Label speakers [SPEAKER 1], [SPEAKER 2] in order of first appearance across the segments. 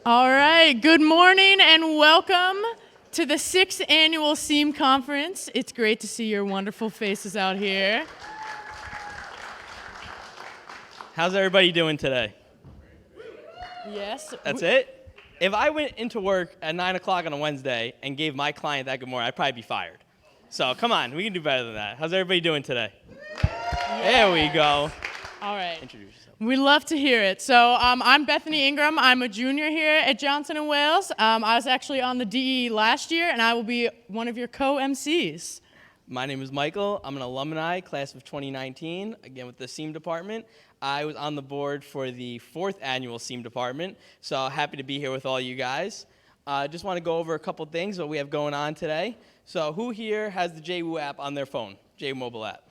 [SPEAKER 1] All right, good morning and welcome to the 6th Annual SEAM Conference. It's great to see your wonderful faces out here.
[SPEAKER 2] How's everybody doing today?
[SPEAKER 1] Yes.
[SPEAKER 2] That's it? If I went into work at 9 o'clock on a Wednesday and gave my client that good morning, I'd probably be fired. So come on, we can do better than that. How's everybody doing today?
[SPEAKER 1] Yes.
[SPEAKER 2] There we go.
[SPEAKER 1] All right.
[SPEAKER 2] Introduce yourself.
[SPEAKER 1] We love to hear it. So I'm Bethany Ingram. I'm a junior here at Johnson & Wales. I was actually on the DE last year, and I will be one of your co-MCs.
[SPEAKER 2] My name is Michael. I'm an alumni, class of 2019, again with the SEAM department. I was on the board for the 4th annual SEAM department, so happy to be here with all you guys. Just want to go over a couple things what we have going on today. So who here has the JWU app on their phone, JWU mobile app?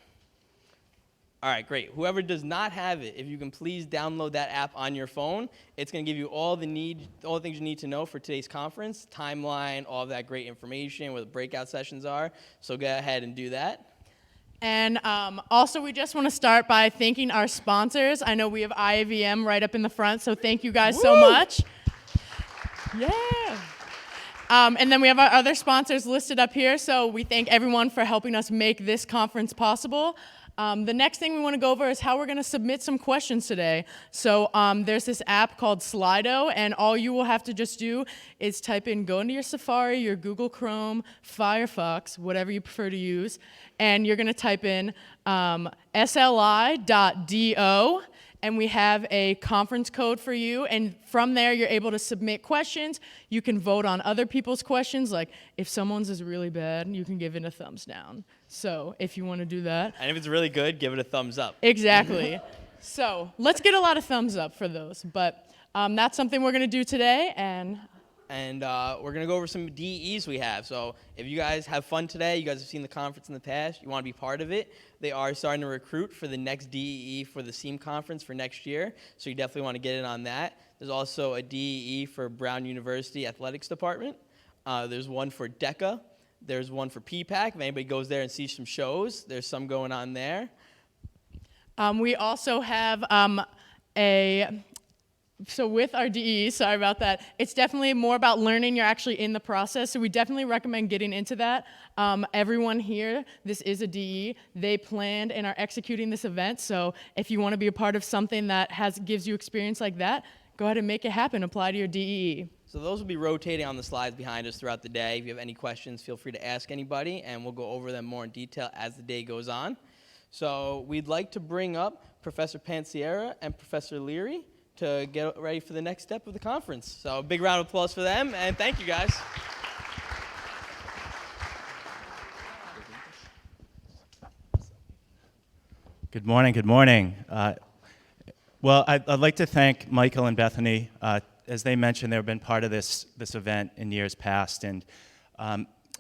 [SPEAKER 2] All right, great. Whoever does not have it, if you can please download that app on your phone, it's going to give you all the things you need to know for today's conference, timeline, all of that great information, where the breakout sessions are. So go ahead and do that.
[SPEAKER 1] And also, we just want to start by thanking our sponsors. I know we have IAVM right up in the front, so thank you guys so much. Yeah. And then we have our other sponsors listed up here, so we thank everyone for helping us make this conference possible. The next thing we want to go over is how we're going to submit some questions today. So there's this app called Slido, and all you will have to just do is type in, go into your Safari, your Google Chrome, Firefox, whatever you prefer to use, and you're going to type in sli.do, and we have a conference code for you, and from there you're able to submit questions. You can vote on other people's questions, like if someone's is really bad, you can give it a thumbs down. So if you want to do that.
[SPEAKER 2] And if it's really good, give it a thumbs up.
[SPEAKER 1] Exactly. So let's get a lot of thumbs up for those, but that's something we're going to do today, and
[SPEAKER 2] we're going to go over some DEs we have. So if you guys have fun today, you guys have seen the conference in the past, you want to be part of it, they are starting to recruit for the next DEE for the SEAM conference for next year. So you definitely want to get in on that. There's also a DEE for Brown University Athletics Department. There's one for DECA. There's one for PPAC. If anybody goes there and sees some shows, there's some going on there.
[SPEAKER 1] We also have So with our DE, sorry about that, it's definitely more about learning. You're actually in the process, so we definitely recommend getting into that. Everyone here, this is a DE. They planned and are executing this event, so if you want to be a part of something that gives you experience like that, go ahead and make it happen. Apply to your DE.
[SPEAKER 2] So those will be rotating on the slides behind us throughout the day. If you have any questions, feel free to ask anybody, and we'll go over them more in detail as the day goes on. So we'd like to bring up Professor Pansiera and Professor Leary to get ready for the next step of the conference. So a big round of applause for them, and thank you guys.
[SPEAKER 3] Good morning, good morning. Well, I'd like to thank Michael and Bethany. As they mentioned, they've been part of this event in years past. And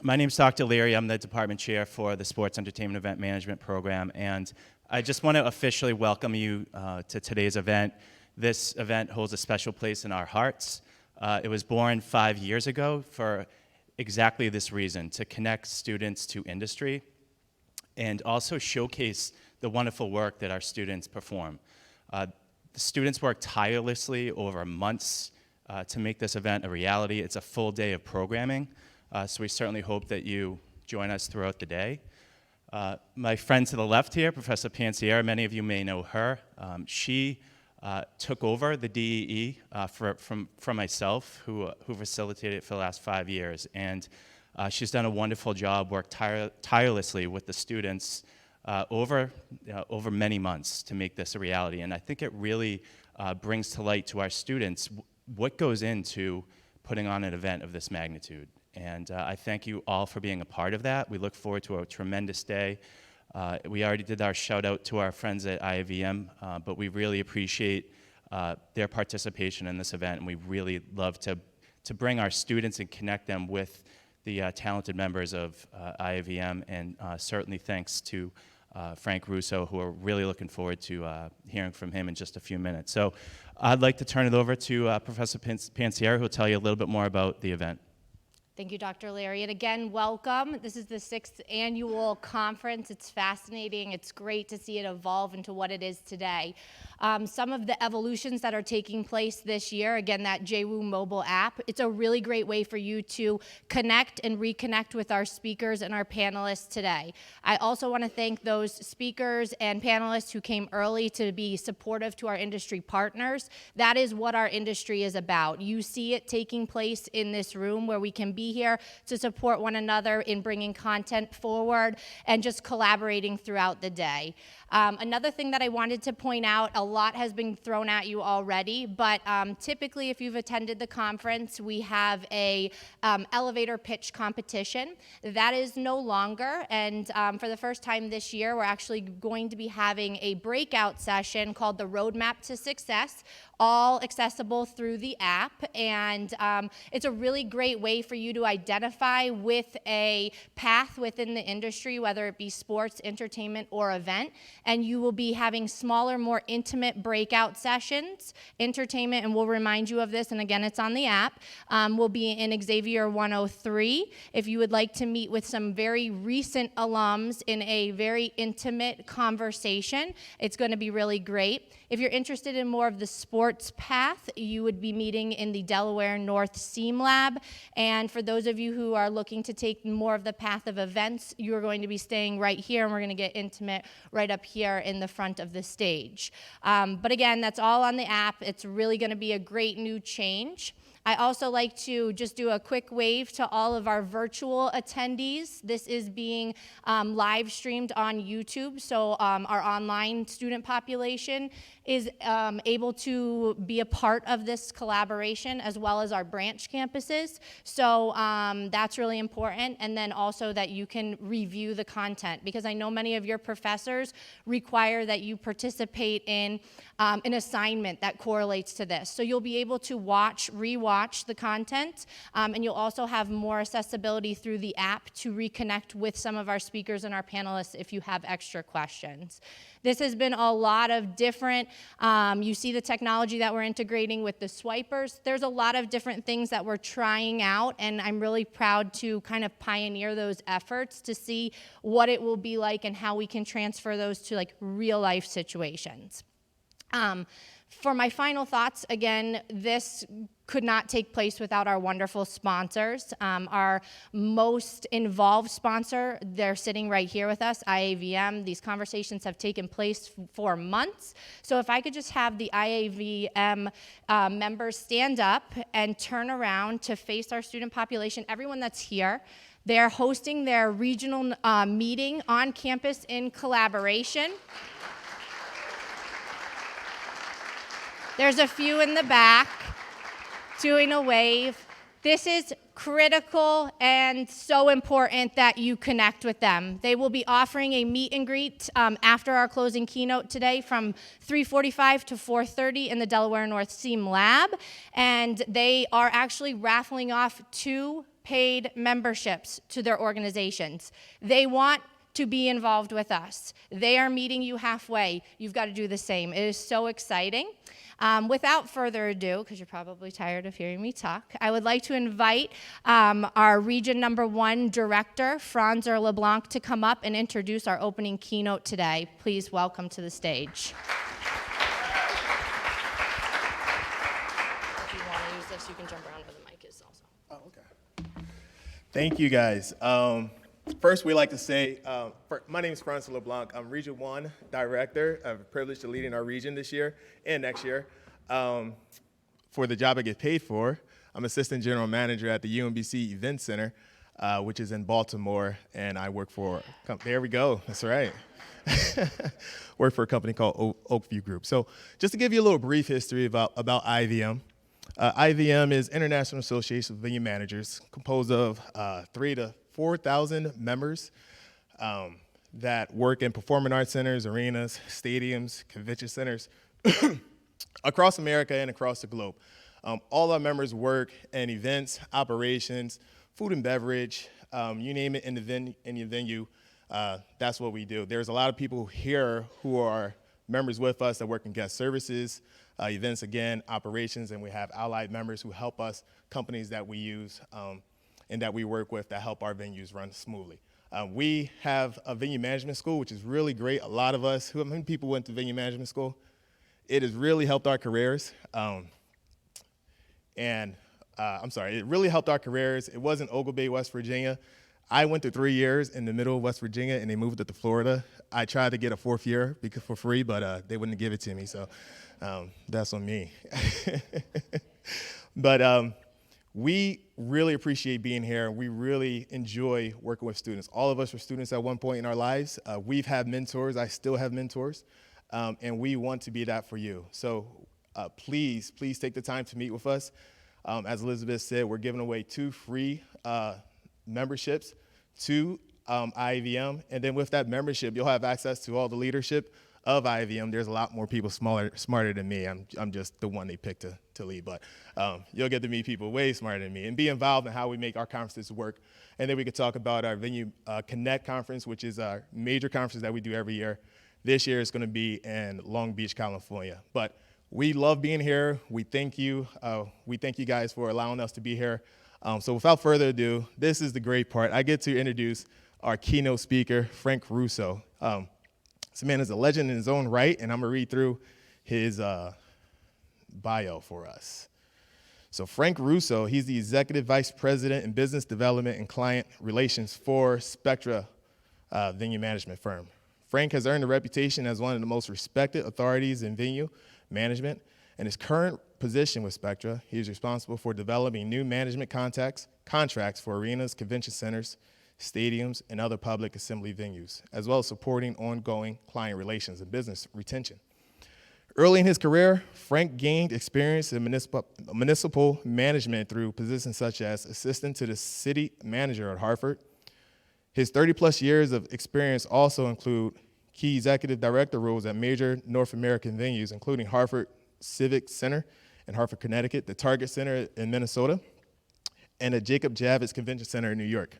[SPEAKER 3] my name's Dr. Leary. I'm the department chair for the Sports Entertainment Event Management Program. And I just want to officially welcome you to today's event. This event holds a special place in our hearts. It was born 5 years ago for exactly this reason, to connect students to industry and also showcase the wonderful work that our students perform. The students work tirelessly over months to make this event a reality. It's a full day of programming, so we certainly hope that you join us throughout the day. My friend to the left here, Professor Pansiera, many of you may know her. She took over the DEE from myself, who facilitated it for the last 5 years. And she's done a wonderful job, worked tirelessly with the students over many months to make this a reality. And I think it really brings to light to our students what goes into putting on an event of this magnitude. And I thank you all for being a part of that. We look forward to a tremendous day. We already did our shout out to our friends at IAVM, but we really appreciate their participation in this event, and we really love to bring our students and connect them with the talented members of IAVM, and certainly thanks to Frank Russo, who are really looking forward to hearing from him in just a few minutes. So I'd like to turn it over to Professor Pansiera, who will tell you a little bit more about the event.
[SPEAKER 4] Thank you, Dr. Leary. And again, welcome. This is the 6th annual conference. It's fascinating. It's great to see it evolve into what it is today. some of the evolutions that are taking place this year. Again, that JWU mobile app. It's a really great way for you to connect and reconnect with our speakers and our panelists today. I also want to thank those speakers and panelists who came early to be supportive to our industry partners. That is what our industry is about. You see it taking place in this room where we can be here to support one another in bringing content forward and just collaborating throughout the day. Another thing that I wanted to point out, a lot has been thrown at you already, but typically if you've attended the conference, we have a elevator pitch competition. That is no longer, and for the first time this year, we're actually going to be having a breakout session called the Roadmap to Success, all accessible through the app, and it's a really great way for you to identify with a path within the industry, whether it be sports, entertainment, or event, and you will be having smaller, more intimate breakout sessions. Entertainment, and we'll remind you of this, and again, it's on the app, will be in Xavier 103. If you would like to meet with some very recent alums in a very intimate conversation, it's going to be really great. If you're interested in more of the sports path, you would be meeting in the Delaware North SEAM Lab. And for those of you who are looking to take more of the path of events, you are going to be staying right here, and we're going to get intimate right up here in the front of the stage. But again, that's all on the app. It's really going to be a great new change. I also like to just do a quick wave to all of our virtual attendees. This is being live streamed on YouTube, so our online student population is able to be a part of this collaboration, as well as our branch campuses. So that's really important. And then also that you can review the content, because I know many of your professors require that you participate in an assignment that correlates to this. So you'll be able to rewatch the content, and you'll also have more accessibility through the app to reconnect with some of our speakers and our panelists if you have extra questions. This has been a lot of different, you see the technology that we're integrating with the swipers. There's a lot of different things that we're trying out, and I'm really proud to kind of pioneer those efforts to see what it will be like and how we can transfer those to like real life situations. For my final thoughts, again, this could not take place without our wonderful sponsors. Our most involved sponsor, they're sitting right here with us, IAVM. These conversations have taken place for months. So if I could just have the IAVM members stand up and turn around to face our student population, everyone that's here. They're hosting their regional meeting on campus in collaboration. There's a few in the back doing a wave. This is critical and so important that you connect with them. They will be offering a meet and greet after our closing keynote today from 3:45 to 4:30 in the Delaware North SEAM Lab. And they are actually raffling off 2 paid memberships to their organizations. They want to be involved with us. They are meeting you halfway. You've got to do the same. It is so exciting. Without further ado, because you're probably tired of hearing me talk, I would like to invite our Region Number 1 Director, Franzer LeBlanc, to come up and introduce our opening keynote today. Please welcome to the stage. If you want to use this, you can jump around where the mic is also.
[SPEAKER 5] Oh, okay. Thank you, guys. First, we like to say, my name is Franz LeBlanc. I'm Region 1 Director. I have the privilege to lead in our region this year and next year. For the job I get paid for, I'm Assistant General Manager at the UMBC Event Center, which is in Baltimore, and I work for, there we go, that's right. Work for a company called Oakview Group. So just to give you a little brief history about IVM. IVM is International Association of Venue Managers, composed of 3,000 to 4,000 members that work in performing arts centers, arenas, stadiums, convention centers across America and across the globe. All our members work in events, operations, food and beverage, you name it in the venue, that's what we do. There's a lot of people here who are members with us that work in guest services, events again, operations, and we have allied members who help us, companies that we use and that we work with that help our venues run smoothly. We have a venue management school, which is really great. A lot of us, how many people went to venue management school? It has really helped our careers. It really helped our careers. It wasn't Ogle Bay, West Virginia. I went through 3 years in the middle of West Virginia, and they moved it to Florida. I tried to get a 4th year for free, but they wouldn't give it to me, so that's on me. But we really appreciate being here. We really enjoy working with students. All of us were students at one point in our lives. We've had mentors. I still have mentors, and we want to be that for you. So please take the time to meet with us. As Elizabeth said, we're giving away 2 free memberships to IAVM, and then with that membership, you'll have access to all the leadership of IAVM. There's a lot more people smarter than me. I'm just the one they picked to lead, but you'll get to meet people way smarter than me and be involved in how we make our conferences work. And then we could talk about our Venue Connect conference, which is our major conference that we do every year. This year it's going to be in Long Beach, California. But we love being here. We thank you. We thank you guys for allowing us to be here. So without further ado, this is the great part. I get to introduce our keynote speaker, Frank Russo. This man is a legend in his own right, and I'm going to read through his bio for us. So Frank Russo, he's the Executive Vice President in Business Development and Client Relations for Spectra Venue Management Firm. Frank has earned a reputation as one of the most respected authorities in venue management. In his current position with Spectra, he is responsible for developing new management contracts for arenas, convention centers, stadiums, and other public assembly venues, as well as supporting ongoing client relations and business retention. Early in his career, Frank gained experience in municipal management through positions such as assistant to the city manager at Hartford. His 30-plus years of experience also include key executive director roles at major North American venues, including Hartford Civic Center in Hartford, Connecticut, the Target Center in Minnesota, and the Jacob Javits Convention Center in New York.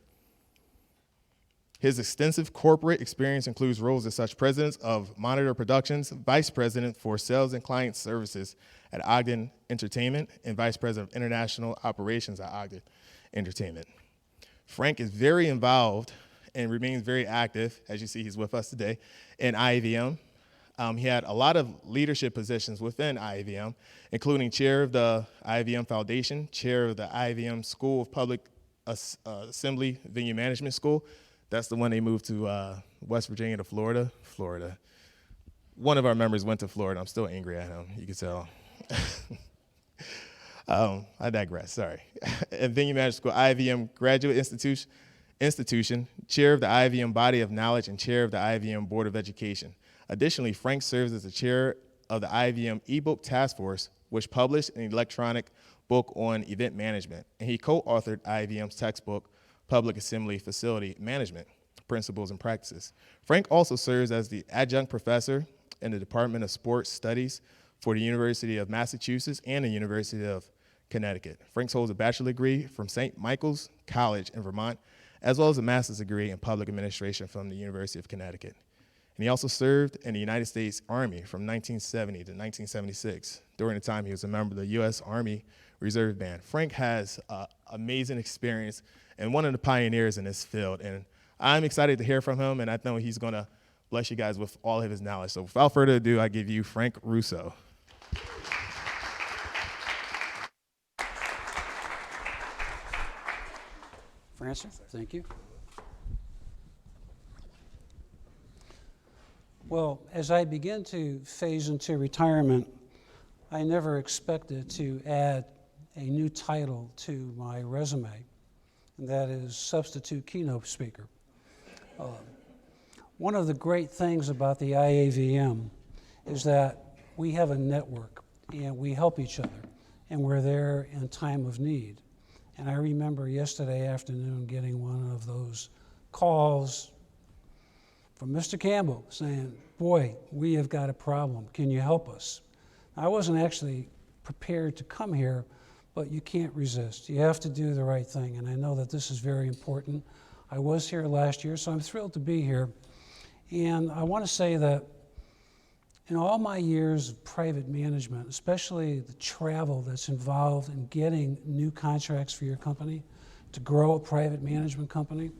[SPEAKER 5] His extensive corporate experience includes roles as such president of Monitor Productions, vice president for sales and client services at Ogden Entertainment, and vice president of international operations at Ogden Entertainment. Frank is very involved and remains very active, as you see he's with us today, in IAVM. He had a lot of leadership positions within IAVM, including chair of the IAVM Foundation, chair of the IAVM School of Public Assembly Venue Management School. That's the one they moved to West Virginia to Florida. One of our members went to Florida. I'm still angry at him, you can tell. I digress, sorry. At Venue Management School, IAVM Graduate Institution, chair of the IAVM Body of Knowledge, and chair of the IAVM Board of Education. Additionally, Frank serves as the chair of the IAVM eBook Task Force, which published an electronic book on event management, and he co-authored IAVM's textbook, Public Assembly Facility Management, Principles and Practices. Frank also serves as the adjunct professor in the Department of Sports Studies for the University of Massachusetts and the University of Connecticut. Frank holds a bachelor's degree from St. Michael's College in Vermont, as well as a master's degree in public administration from the University of Connecticut. And he also served in the United States Army from 1970 to 1976. During the time he was a member of the U.S. Army Reserve Band. Frank has amazing experience and one of the pioneers in this field. And I'm excited to hear from him, and I know he's going to bless you guys with all of his knowledge. So without further ado, I give you Frank Russo.
[SPEAKER 6] Francis, thank you. Well, as I begin to phase into retirement, I never expected to add a new title to my resume, and that is substitute keynote speaker. One of the great things about the IAVM is that we have a network, and we help each other, and we're there in time of need. And I remember yesterday afternoon getting one of those calls from Mr. Campbell saying, boy, we have got a problem. Can you help us? I wasn't actually prepared to come here, but you can't resist. You have to do the right thing, and I know that this is very important. I was here last year, so I'm thrilled to be here. And I want to say that in all my years of private management, especially the travel that's involved in getting new contracts for your company, to grow a private management company,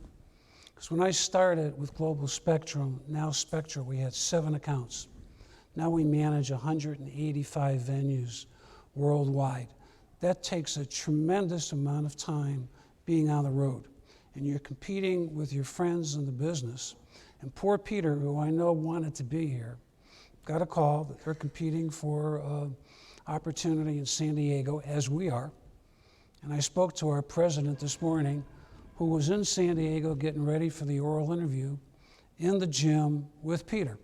[SPEAKER 6] because when I started with Global Spectrum, now Spectra, we had 7 accounts. Now we manage 185 venues worldwide. That takes a tremendous amount of time being on the road. And you're competing with your friends in the business. And poor Peter, who I know wanted to be here, got a call that they're competing for opportunity in San Diego, as we are. And I spoke to our president this morning, who was in San Diego getting ready for the oral interview in the gym with Peter.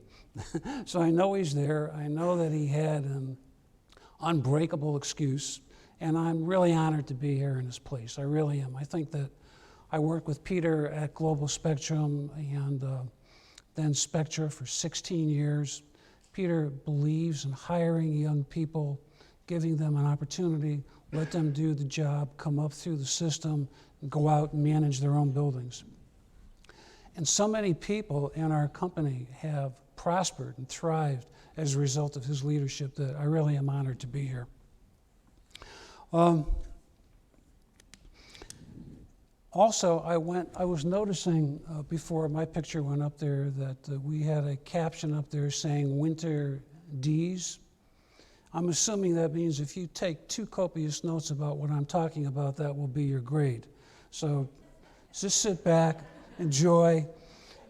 [SPEAKER 6] So I know he's there. I know that he had an unbreakable excuse, and I'm really honored to be here in his place. I really am. I think that I worked with Peter at Global Spectrum and then Spectra for 16 years. Peter believes in hiring young people, giving them an opportunity, let them do the job, come up through the system, and go out and manage their own buildings. And so many people in our company have prospered and thrived as a result of his leadership that I really am honored to be here. Also, I was noticing before my picture went up there that we had a caption up there saying winter D's. I'm assuming that means if you take 2 copious notes about what I'm talking about, that will be your grade. So just sit back, enjoy.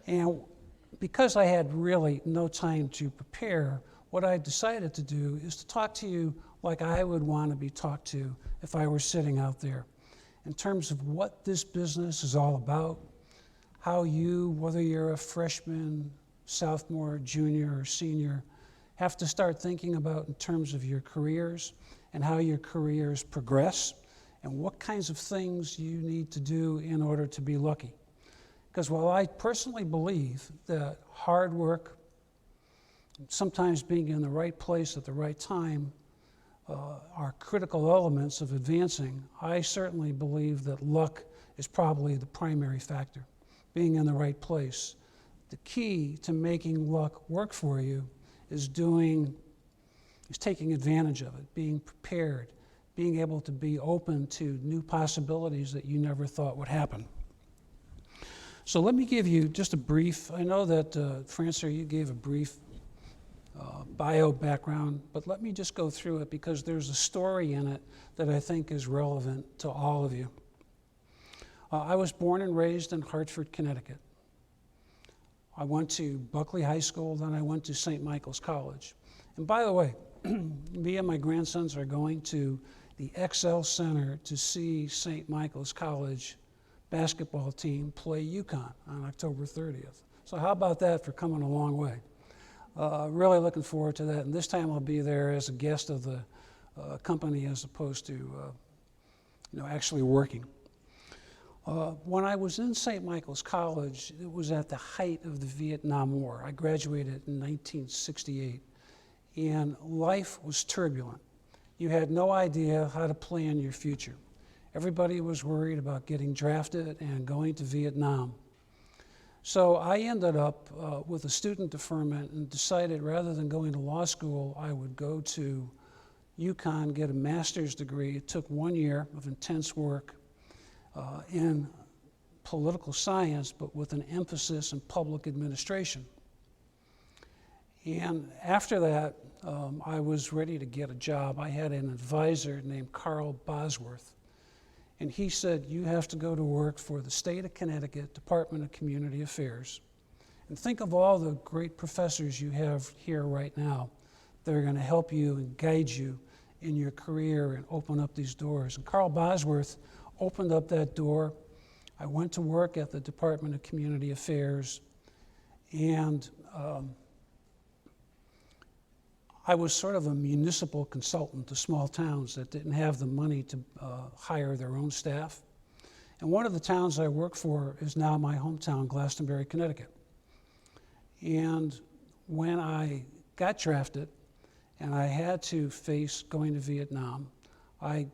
[SPEAKER 6] And because I had really no time to prepare, what I decided to do is to talk to you like I would want to be talked to if I were sitting out there, in terms of what this business is all about, how you, whether you're a freshman, sophomore, junior, or senior, have to start thinking about in terms of your careers and how your careers progress and what kinds of things you need to do in order to be lucky. Because while I personally believe that hard work, sometimes being in the right place at the right time, are critical elements of advancing, I certainly believe that luck is probably the primary factor, being in the right place. The key to making luck work for you is taking advantage of it, being prepared, being able to be open to new possibilities that you never thought would happen. So let me give you just a brief, I know that Francois, you gave a brief bio background, but let me just go through it because there's a story in it that I think is relevant to all of you. I was born and raised in Hartford, Connecticut. I went to Buckley High School, then I went to St. Michael's College. And by the way, me and my grandsons are going to the XL Center to see St. Michael's College basketball team play UConn on October 30th. So how about that for coming a long way? Really looking forward to that, and this time I'll be there as a guest of the company as opposed to actually working. When I was in St. Michael's College, it was at the height of the Vietnam War. I graduated in 1968, and life was turbulent. You had no idea how to plan your future. Everybody was worried about getting drafted and going to Vietnam. So I ended up with a student deferment and decided rather than going to law school, I would go to UConn, get a master's degree. It took 1 year of intense work in political science, but with an emphasis in public administration. And after that, I was ready to get a job. I had an advisor named Carl Bosworth. And he said, you have to go to work for the state of Connecticut Department of Community Affairs. And think of all the great professors you have here right now that are going to help you and guide you in your career and open up these doors. And Carl Bosworth opened up that door. I went to work at the Department of Community Affairs, and I was sort of a municipal consultant to small towns that didn't have the money to hire their own staff. And one of the towns I work for is now my hometown, Glastonbury, Connecticut. And when I got drafted and I had to face going to Vietnam, I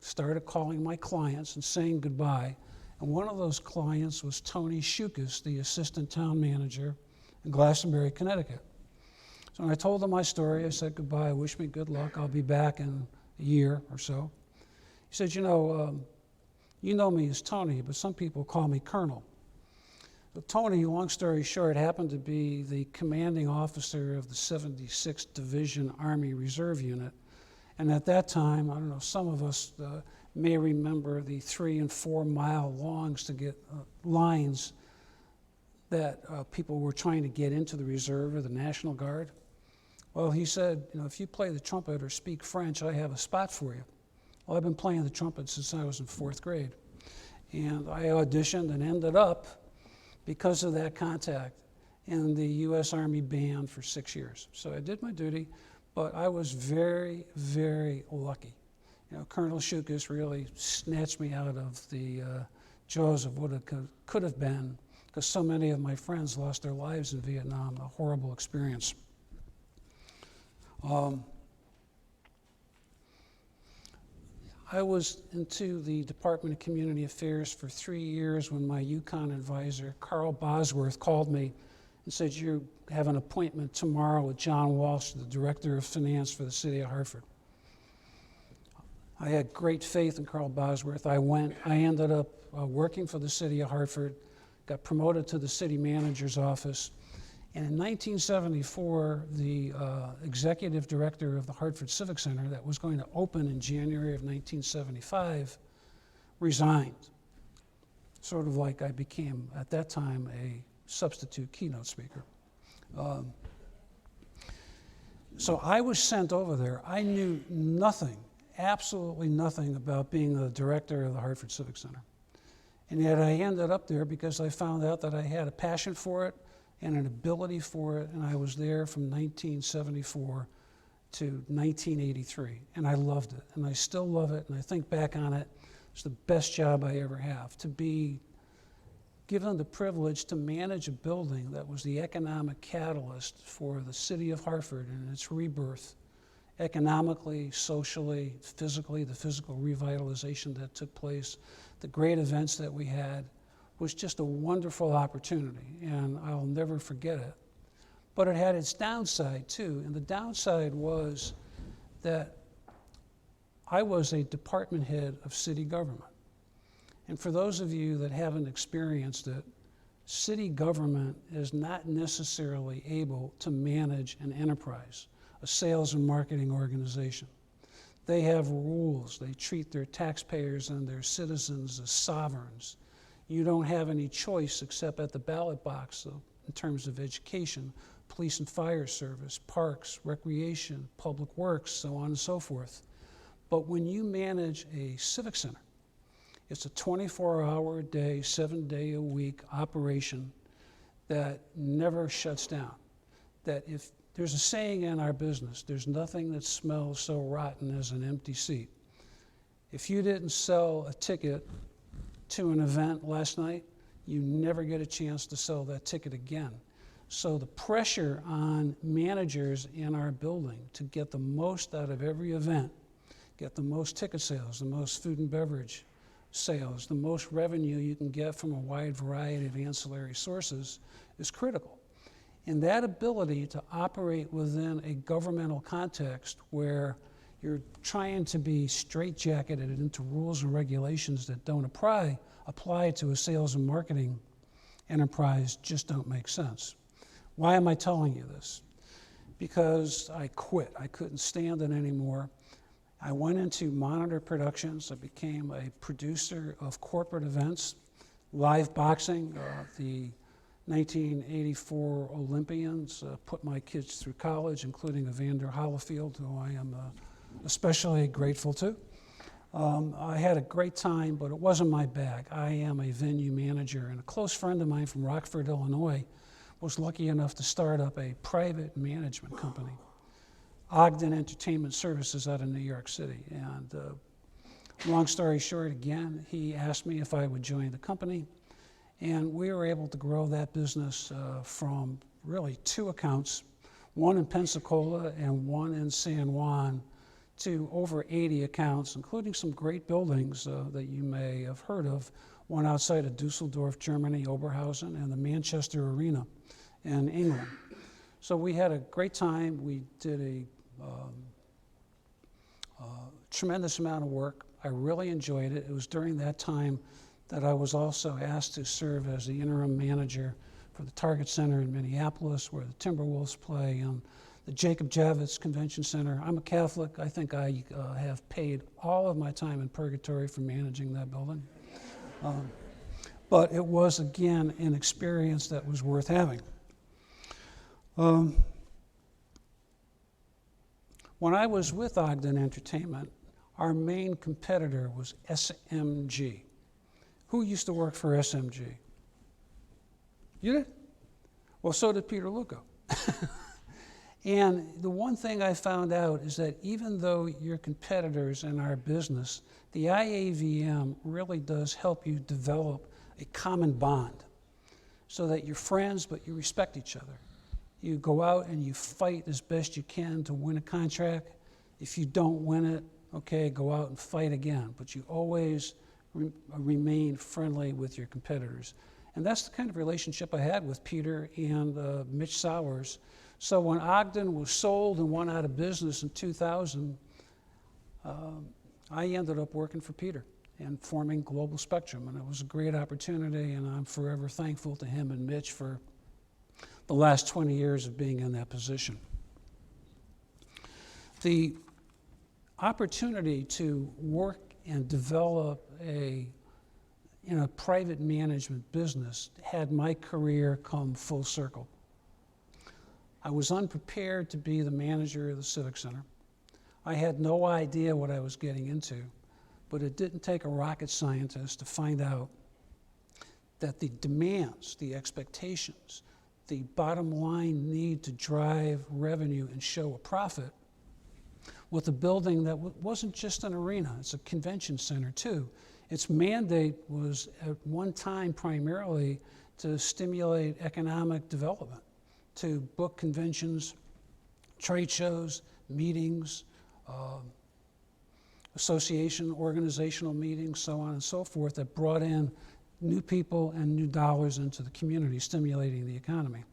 [SPEAKER 6] started calling my clients and saying goodbye. And one of those clients was Tony Shukas, the assistant town manager in Glastonbury, Connecticut. So when I told him my story, I said goodbye, wish me good luck, I'll be back in a year or so. He said, you know me as Tony, but some people call me Colonel. Tony, long story short, happened to be the commanding officer of the 76th Division Army Reserve Unit. And at that time, I don't know, some of us may remember the 3 and 4 mile longs to get lines that people were trying to get into the reserve or the National Guard. Well, he said, you know, if you play the trumpet or speak French, I have a spot for you. Well, I've been playing the trumpet since I was in 4th grade. And I auditioned and ended up, because of that contact, in the U.S. Army Band for 6 years. So I did my duty, but I was very, very lucky. You know, Colonel Shukas really snatched me out of the jaws of what it could have been, because so many of my friends lost their lives in Vietnam, a horrible experience. I was into the Department of Community Affairs for 3 years when my Yukon advisor, Carl Bosworth, called me and said, you have an appointment tomorrow with John Walsh, the Director of Finance for the City of Hartford. I had great faith in Carl Bosworth. I went. I ended up working for the City of Hartford, got promoted to the city manager's office, and in 1974, the executive director of the Hartford Civic Center that was going to open in January of 1975 resigned. Sort of like I became, at that time, a substitute keynote speaker. So I was sent over there. I knew nothing, absolutely nothing about being the director of the Hartford Civic Center. And yet I ended up there because I found out that I had a passion for it and an ability for it, and I was there from 1974 to 1983, and I loved it, and I still love it, and I think back on it, it's the best job I ever have, to be given the privilege to manage a building that was the economic catalyst for the city of Hartford and its rebirth, economically, socially, physically, the physical revitalization that took place, the great events that we had, was just a wonderful opportunity, and I'll never forget it. But it had its downside too, and the downside was that I was a department head of city government. And for those of you that haven't experienced it, city government is not necessarily able to manage an enterprise, a sales and marketing organization. They have rules. They treat their taxpayers and their citizens as sovereigns. You don't have any choice except at the ballot box in terms of education, police and fire service, parks, recreation, public works, so on and so forth. But when you manage a civic center, it's a 24-hour-a-day, 7-day-a-week operation that never shuts down. That if there's a saying in our business, there's nothing that smells so rotten as an empty seat. If you didn't sell a ticket to an event last night, you never get a chance to sell that ticket again. So the pressure on managers in our building to get the most out of every event, get the most ticket sales, the most food and beverage sales, the most revenue you can get from a wide variety of ancillary sources is critical. And that ability to operate within a governmental context where you're trying to be straitjacketed into rules and regulations that don't apply to a sales and marketing enterprise just don't make sense. Why am I telling you this? Because I quit. I couldn't stand it anymore. I went into Monitor Productions. I became a producer of corporate events, live boxing. The 1984 Olympians put my kids through college, including Evander Holyfield, who I am especially grateful to. I had a great time, but it wasn't my bag. I am a venue manager, and a close friend of mine from Rockford, Illinois, was lucky enough to start up a private management company, Ogden Entertainment Services out of New York City. And long story short, again, he asked me if I would join the company, and we were able to grow that business from really 2 accounts, one in Pensacola and one in San Juan, to over 80 accounts, including some great buildings that you may have heard of, one outside of Dusseldorf, Germany, Oberhausen, and the Manchester Arena in England. So we had a great time. We did a tremendous amount of work. I really enjoyed it. It was during that time that I was also asked to serve as the interim manager for the Target Center in Minneapolis, where the Timberwolves play, and the Jacob Javits Convention Center. I'm a Catholic. I think I have paid all of my time in purgatory for managing that building. But it was, again, an experience that was worth having. When I was with Ogden Entertainment, our main competitor was SMG. Who used to work for SMG? You did? Well, so did Peter Luco. And the one thing I found out is that even though you're competitors in our business, the IAVM really does help you develop a common bond so that you're friends, but you respect each other. You go out and you fight as best you can to win a contract. If you don't win it, okay, go out and fight again. But you always remain friendly with your competitors. And that's the kind of relationship I had with Peter and Mitch Sowers. So when Ogden was sold and went out of business in 2000, I ended up working for Peter and forming Global Spectrum. And it was a great opportunity, and I'm forever thankful to him and Mitch for the last 20 years of being in that position. The opportunity to work and develop in a private management business had my career come full circle. I was unprepared to be the manager of the Civic Center. I had no idea what I was getting into, but it didn't take a rocket scientist to find out that the demands, the expectations, the bottom line need to drive revenue and show a profit with a building that wasn't just an arena, it's a convention center too. Its mandate was at one time primarily to stimulate economic development, to book conventions, trade shows, meetings, association, organizational meetings, so on and so forth, that brought in new people and new dollars into the community, stimulating the economy.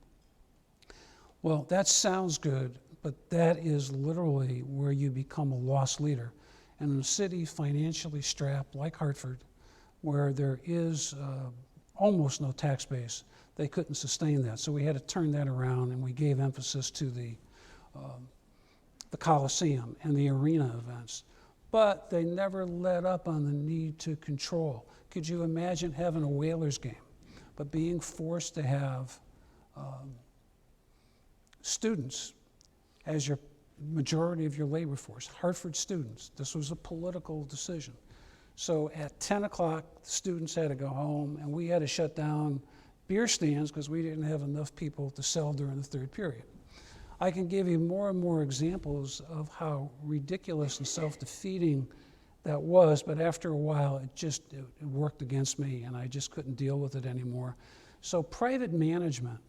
[SPEAKER 6] Well, that sounds good, but that is literally where you become a loss leader. And in a city financially strapped like Hartford, where there is almost no tax base, they couldn't sustain that. So we had to turn that around, and we gave emphasis to the Coliseum and the arena events. But they never let up on the need to control. Could you imagine having a Whalers game, but being forced to have students as your majority of your labor force, Hartford students? This was a political decision. So at 10 o'clock, students had to go home, and we had to shut down beer stands because we didn't have enough people to sell during the third period. I can give you more and more examples of how ridiculous and self-defeating that was, but after a while, it worked against me, and I just couldn't deal with it anymore. So private management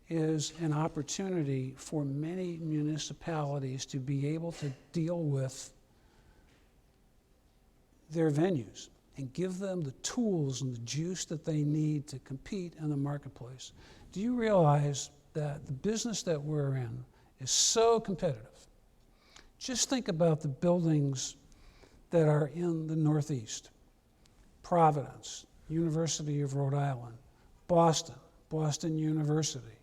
[SPEAKER 6] is an opportunity for many municipalities to be able to deal with their venues and give them the tools and the juice that they need to compete in the marketplace. Do you realize that the business that we're in is so competitive? Just think about the buildings that are in the Northeast: Providence, University of Rhode Island, Boston, Boston University,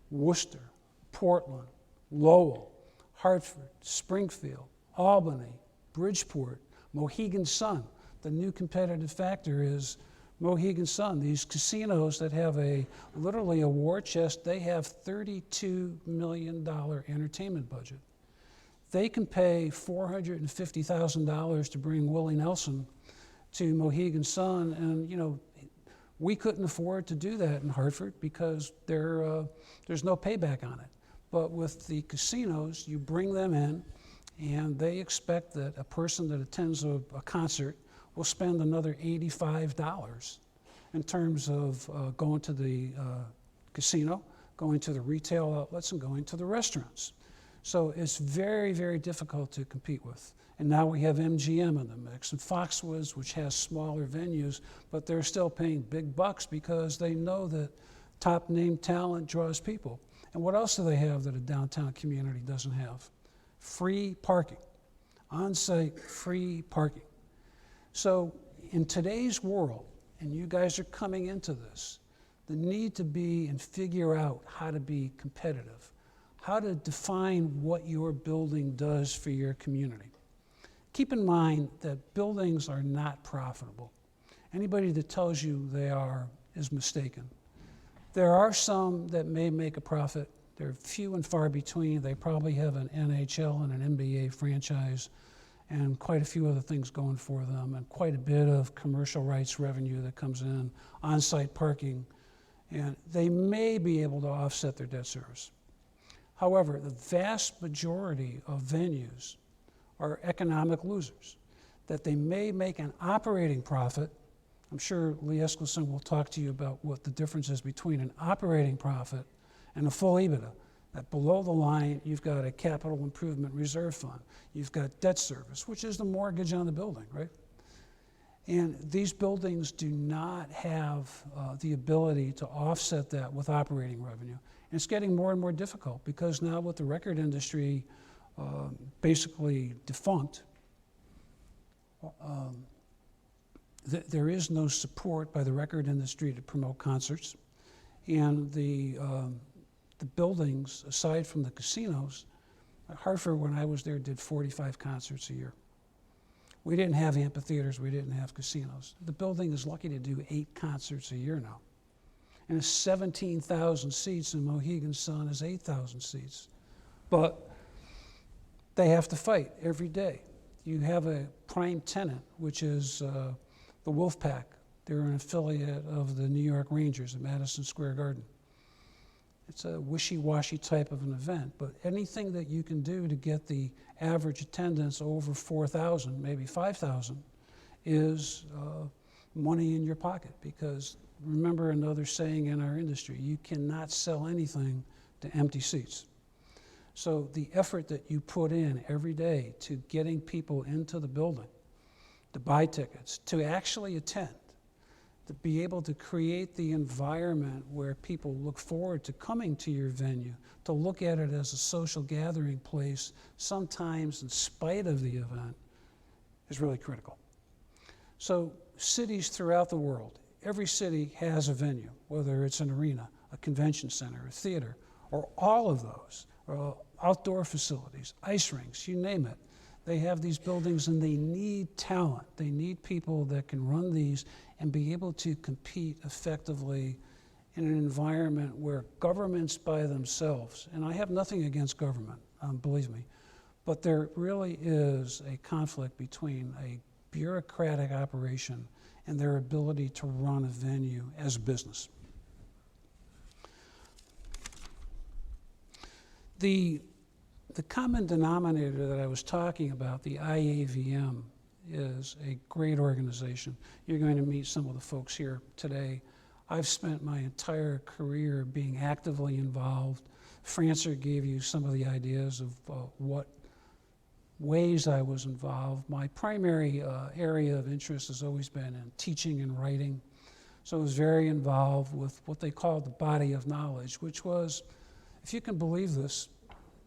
[SPEAKER 6] Worcester, Portland, Lowell, Hartford, Springfield, Albany, Bridgeport, Mohegan Sun. The new competitive factor is Mohegan Sun. These casinos that have literally a war chest, they have $32 million entertainment budget. They can pay $450,000 to bring Willie Nelson to Mohegan Sun, and we couldn't afford to do that in Hartford because there's no payback on it. But with the casinos, you bring them in, and they expect that a person that attends a concert will spend another $85 in terms of going to the casino, going to the retail outlets, and going to the restaurants. So it's very, very difficult to compete with. And now we have MGM in the mix, and Foxwoods, which has smaller venues, but they're still paying big bucks because they know that top name talent draws people. And what else do they have that a downtown community doesn't have? Free parking, on-site free parking. So in today's world, and you guys are coming into this, the need to be and figure out how to be competitive, how to define what your building does for your community. Keep in mind that buildings are not profitable. Anybody that tells you they are is mistaken. There are some that may make a profit. They're few and far between. They probably have an NHL and an NBA franchise and quite a few other things going for them, and quite a bit of commercial rights revenue that comes in, on-site parking, and they may be able to offset their debt service. However, the vast majority of venues are economic losers, that they may make an operating profit. I'm sure Lee Eskelson will talk to you about what the difference is between an operating profit and a full EBITDA. That below the line, you've got a capital improvement reserve fund. You've got debt service, which is the mortgage on the building, right? And these buildings do not have the ability to offset that with operating revenue. And it's getting more and more difficult because now with the record industry basically defunct, there is no support by the record industry to promote concerts. And the buildings, aside from the casinos, Hartford, when I was there, did 45 concerts a year. We didn't have amphitheaters, we didn't have casinos. The building is lucky to do 8 concerts a year now. And it's 17,000 seats, and Mohegan Sun is 8,000 seats. But they have to fight every day. You have a prime tenant, which is the Wolfpack. They're an affiliate of the New York Rangers at Madison Square Garden. It's a wishy-washy type of an event, but anything that you can do to get the average attendance over 4,000, maybe 5,000, is money in your pocket. Because remember another saying in our industry, you cannot sell anything to empty seats. So the effort that you put in every day to getting people into the building, to buy tickets, to actually attend, to be able to create the environment where people look forward to coming to your venue, to look at it as a social gathering place, sometimes in spite of the event, is really critical. So cities throughout the world, every city has a venue, whether it's an arena, a convention center, a theater, or all of those, or outdoor facilities, ice rinks, you name it. They have these buildings and they need talent. They need people that can run these and be able to compete effectively in an environment where governments by themselves, and I have nothing against government, believe me, but there really is a conflict between a bureaucratic operation and their ability to run a venue as a business. The common denominator that I was talking about, the IAVM, is a great organization. You're going to meet some of the folks here today. I've spent my entire career being actively involved. Francer gave you some of the ideas of what ways I was involved. My primary area of interest has always been in teaching and writing. So I was very involved with what they called the body of knowledge, which was, if you can believe this,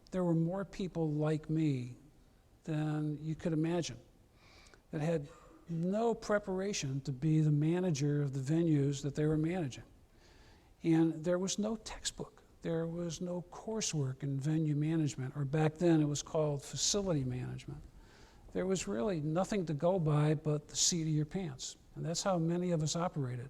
[SPEAKER 6] there were more people like me than you could imagine that had no preparation to be the manager of the venues that they were managing. And there was no textbook. There was no coursework in venue management, or back then it was called facility management. There was really nothing to go by but the seat of your pants. And that's how many of us operated.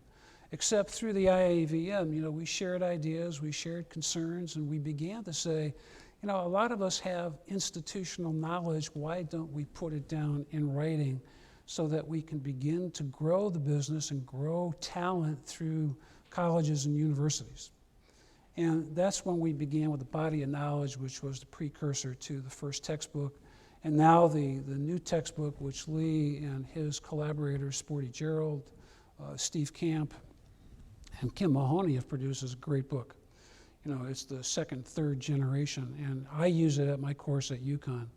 [SPEAKER 6] Except through the IAVM, we shared ideas, we shared concerns, and we began to say, a lot of us have institutional knowledge. Why don't we put it down in writing so that we can begin to grow the business and grow talent through colleges and universities? And that's when we began with the body of knowledge, which was the precursor to the first textbook. And now the new textbook, which Lee and his collaborators, Sporty Gerald, Steve Camp, and Kim Mahoney have produced, is a great book. It's the second, third generation, and I use it at my course at UConn.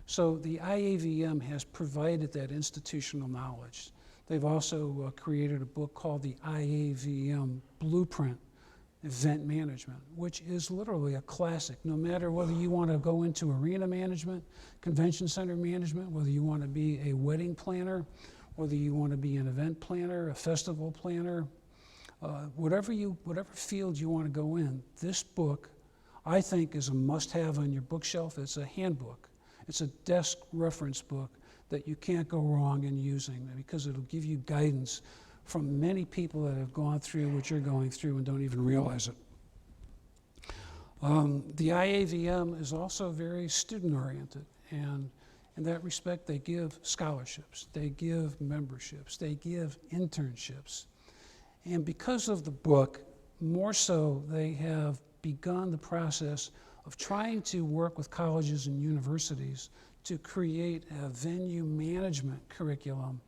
[SPEAKER 6] So the IAVM has provided that institutional knowledge. They've also created a book called the IAVM Blueprint Event Management, which is literally a classic. No matter whether you want to go into arena management, convention center management, whether you want to be a wedding planner, whether you want to be an event planner, a festival planner, whatever field you want to go in, this book, I think, is a must-have on your bookshelf. It's a handbook. It's a desk reference book that you can't go wrong in using because it'll give you guidance from many people that have gone through what you're going through and don't even realize it. The IAVM is also very student-oriented, and in that respect, they give scholarships, they give memberships, they give internships. And because of the book, more so, they have begun the process of trying to work with colleges and universities to create a venue management curriculum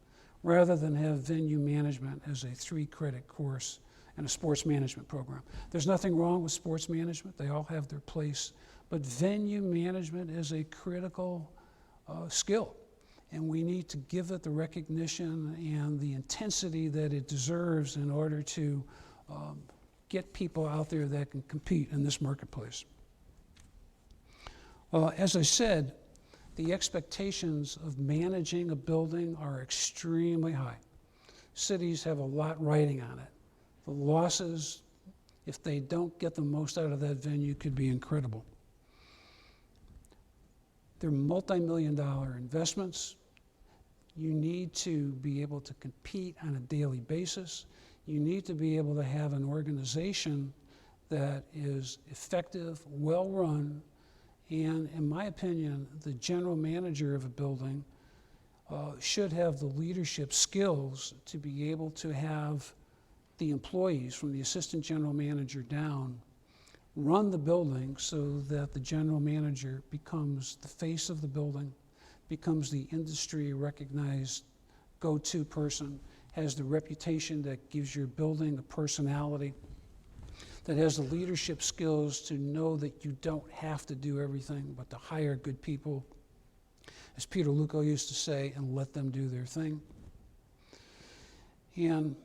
[SPEAKER 6] rather than have venue management as a 3-credit course and a sports management program. There's nothing wrong with sports management. They all have their place. But venue management is a critical skill, and we need to give it the recognition and the intensity that it deserves in order to get people out there that can compete in this marketplace. As I said, the expectations of managing a building are extremely high. Cities have a lot riding on it. The losses, if they don't get the most out of that venue, could be incredible. They're multi-million-dollar investments. You need to be able to compete on a daily basis. You need to be able to have an organization that is effective, well-run, and in my opinion, the general manager of a building should have the leadership skills to be able to have the employees from the assistant general manager down run the building so that the general manager becomes the face of the building, becomes the industry recognized go-to person, has the reputation that gives your building a personality, that has the leadership skills to know that you don't have to do everything, but to hire good people, as Peter Luco used to say, and let them do their thing. And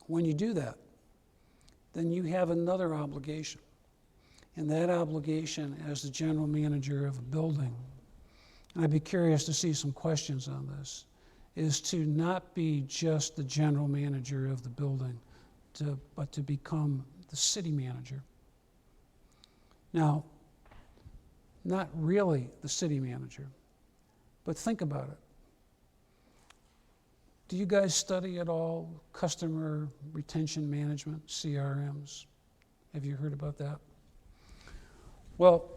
[SPEAKER 6] when you do that, then you have another obligation. And that obligation as the general manager of a building, and I'd be curious to see some questions on this, is to not be just the general manager of the building, but to become the city manager. Now, not really the city manager, but think about it. Do you guys study at all customer retention management, CRMs? Have you heard about that? Well,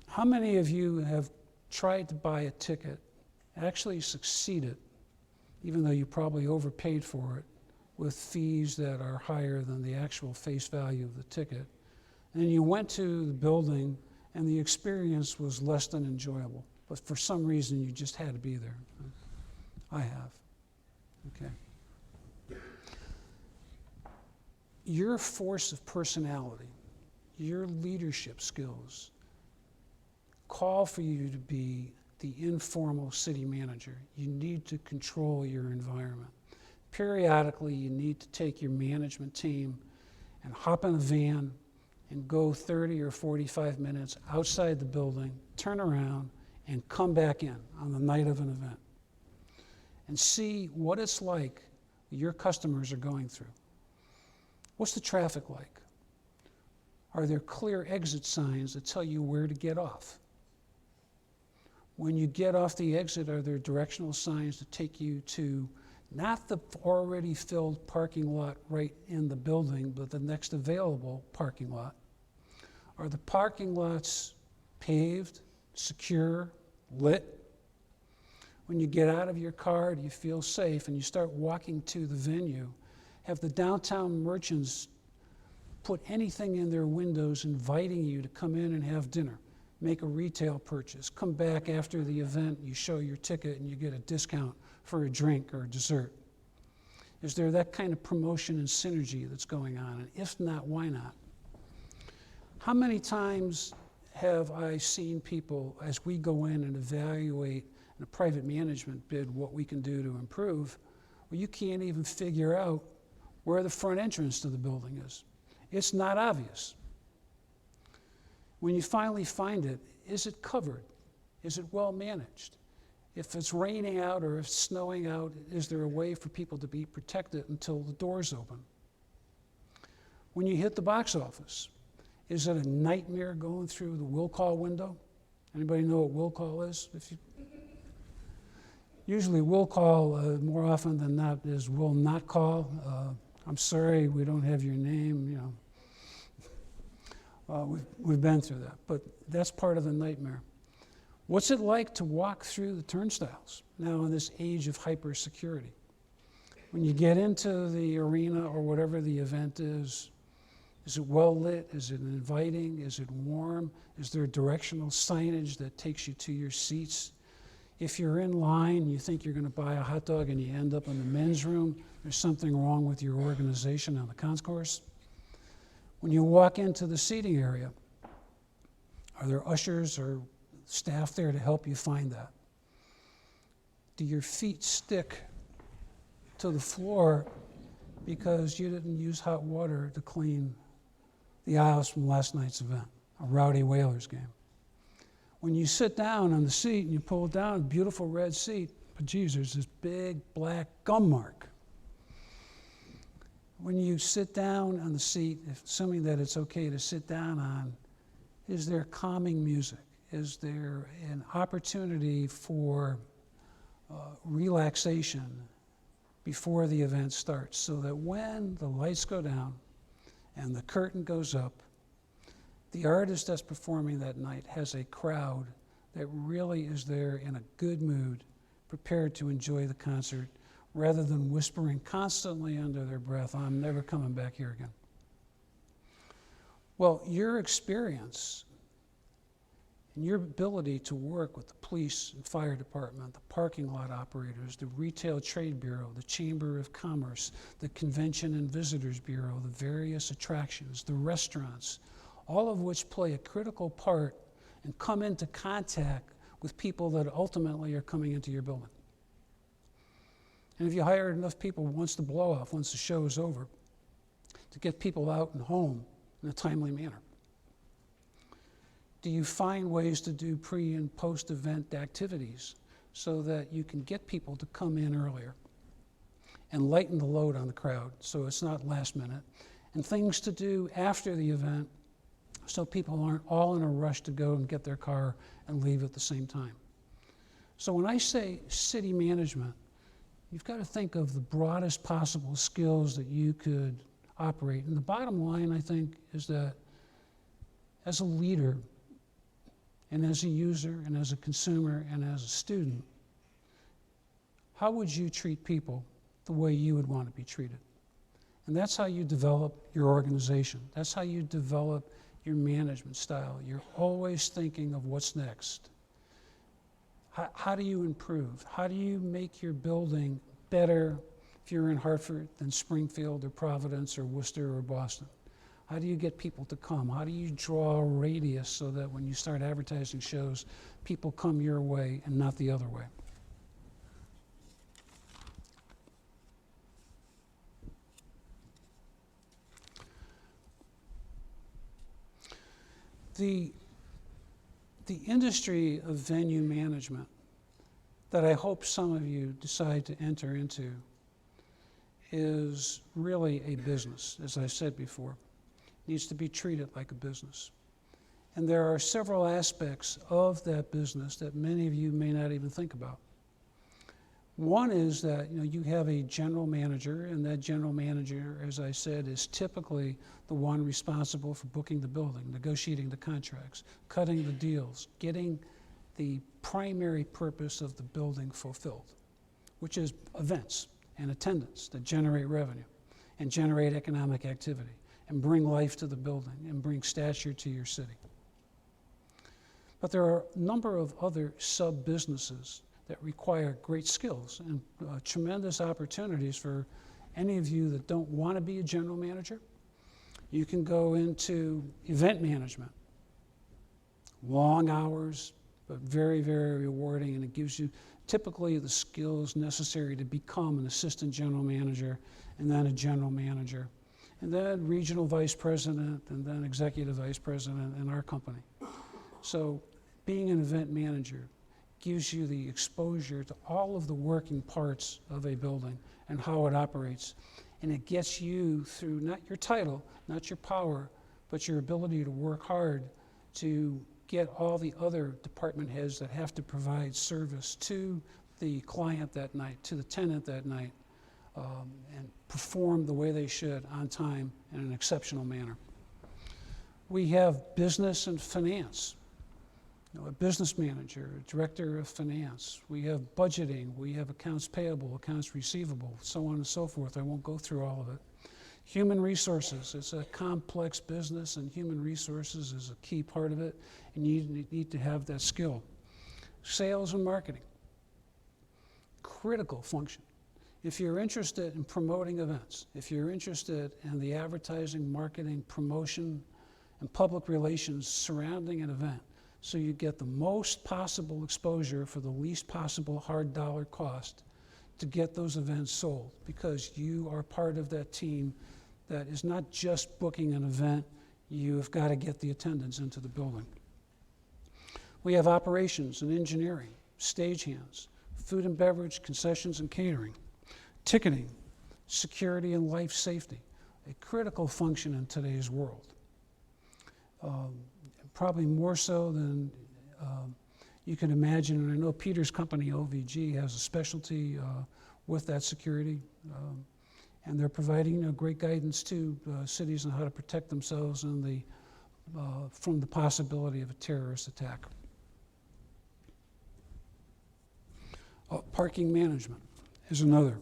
[SPEAKER 6] how many of you have tried to buy a ticket, actually succeeded, even though you probably overpaid for it, with fees that are higher than the actual face value of the ticket, and you went to the building and the experience was less than enjoyable, but for some reason you just had to be there? I have. Okay. Your force of personality, your leadership skills call for you to be the informal city manager. You need to control your environment. Periodically, you need to take your management team and hop in a van and go 30 or 45 minutes outside the building, turn around, and come back in on the night of an event and see what it's like your customers are going through. What's the traffic like? Are there clear exit signs that tell you where to get off? When you get off the exit, are there directional signs to take you to not the already filled parking lot right in the building, but the next available parking lot? Are the parking lots paved, secure, lit? When you get out of your car, do you feel safe and you start walking to the venue? Have the downtown merchants put anything in their windows inviting you to come in and have dinner, make a retail purchase, come back after the event, you show your ticket and you get a discount for a drink or a dessert? Is there that kind of promotion and synergy that's going on? And if not, why not? How many times have I seen people, as we go in and evaluate in a private management bid what we can do to improve, well, you can't even figure out where the front entrance to the building is. It's not obvious. When you finally find it, is it covered? Is it well managed? If it's raining out or if it's snowing out, is there a way for people to be protected until the doors open? When you hit the box office, is it a nightmare going through the will call window? Anybody know what will call is? Usually will call, more often than not, is will not call. I'm sorry, we don't have your name, you know. We've been through that, but that's part of the nightmare. What's it like to walk through the turnstiles now in this age of hyper-security? When you get into the arena or whatever the event is it well lit? Is it inviting? Is it warm? Is there directional signage that takes you to your seats? If you're in line, you think you're going to buy a hot dog and you end up in the men's room, there's something wrong with your organization on the concourse. When you walk into the seating area, are there ushers or staff there to help you find that? Do your feet stick to the floor because you didn't use hot water to clean the aisles from last night's event, a Rowdy Whalers game? When you sit down on the seat and you pull it down, a beautiful red seat, but geez, there's this big black gum mark. When you sit down on the seat, assuming that it's okay to sit down on, is there calming music? Is there an opportunity for relaxation before the event starts so that when the lights go down and the curtain goes up, the artist that's performing that night has a crowd that really is there in a good mood, prepared to enjoy the concert, rather than whispering constantly under their breath, "I'm never coming back here again." Well, your experience and your ability to work with the police and fire department, the parking lot operators, the Retail Trade Bureau, the Chamber of Commerce, the Convention and Visitors Bureau, the various attractions, the restaurants, all of which play a critical part and come into contact with people that ultimately are coming into your building. And if you hire enough people once the blow off, once the show is over, to get people out and home in a timely manner, do you find ways to do pre and post event activities so that you can get people to come in earlier and lighten the load on the crowd so it's not last minute, and things to do after the event so people aren't all in a rush to go and get their car and leave at the same time? So when I say city management, you've got to think of the broadest possible skills that you could operate. And the bottom line, I think, is that as a leader and as a user and as a consumer and as a student, how would you treat people the way you would want to be treated? And that's how you develop your organization. That's how you develop your management style. You're always thinking of what's next. How do you improve? How do you make your building better if you're in Hartford than Springfield or Providence or Worcester or Boston? How do you get people to come? How do you draw a radius so that when you start advertising shows, people come your way and not the other way? The industry of venue management that I hope some of you decide to enter into is really a business, as I said before. It needs to be treated like a business. And there are several aspects of that business that many of you may not even think about. One is that you have a general manager, and that general manager, as I said, is typically the one responsible for booking the building, negotiating the contracts, cutting the deals, getting the primary purpose of the building fulfilled, which is events and attendance that generate revenue and generate economic activity and bring life to the building and bring stature to your city. But there are a number of other sub-businesses that require great skills and tremendous opportunities for any of you that don't want to be a general manager. You can go into event management. Long hours, but very, very rewarding, and it gives you typically the skills necessary to become an assistant general manager, and then a general manager, and then regional vice president, and then executive vice president in our company. So being an event manager gives you the exposure to all of the working parts of a building and how it operates. And it gets you through not your title, not your power, but your ability to work hard to get all the other department heads that have to provide service to the client that night, to the tenant that night, and perform the way they should on time in an exceptional manner. We have business and finance. You know, a business manager, a director of finance. We have budgeting, we have accounts payable, accounts receivable, so on and so forth. I won't go through all of it. Human resources, it's a complex business, and human resources is a key part of it, and you need to have that skill. Sales and marketing, critical function. If you're interested in promoting events, if you're interested in the advertising, marketing, promotion, and public relations surrounding an event, so you get the most possible exposure for the least possible hard dollar cost to get those events sold, because you are part of that team that is not just booking an event, you have got to get the attendance into the building. We have operations and engineering, stagehands, food and beverage, concessions and catering, ticketing, security and life safety, a critical function in today's world. Probably more so than you can imagine, and I know Peter's company, OVG, has a specialty with that security, and they're providing great guidance to cities on how to protect themselves in from the possibility of a terrorist attack. Parking management is another.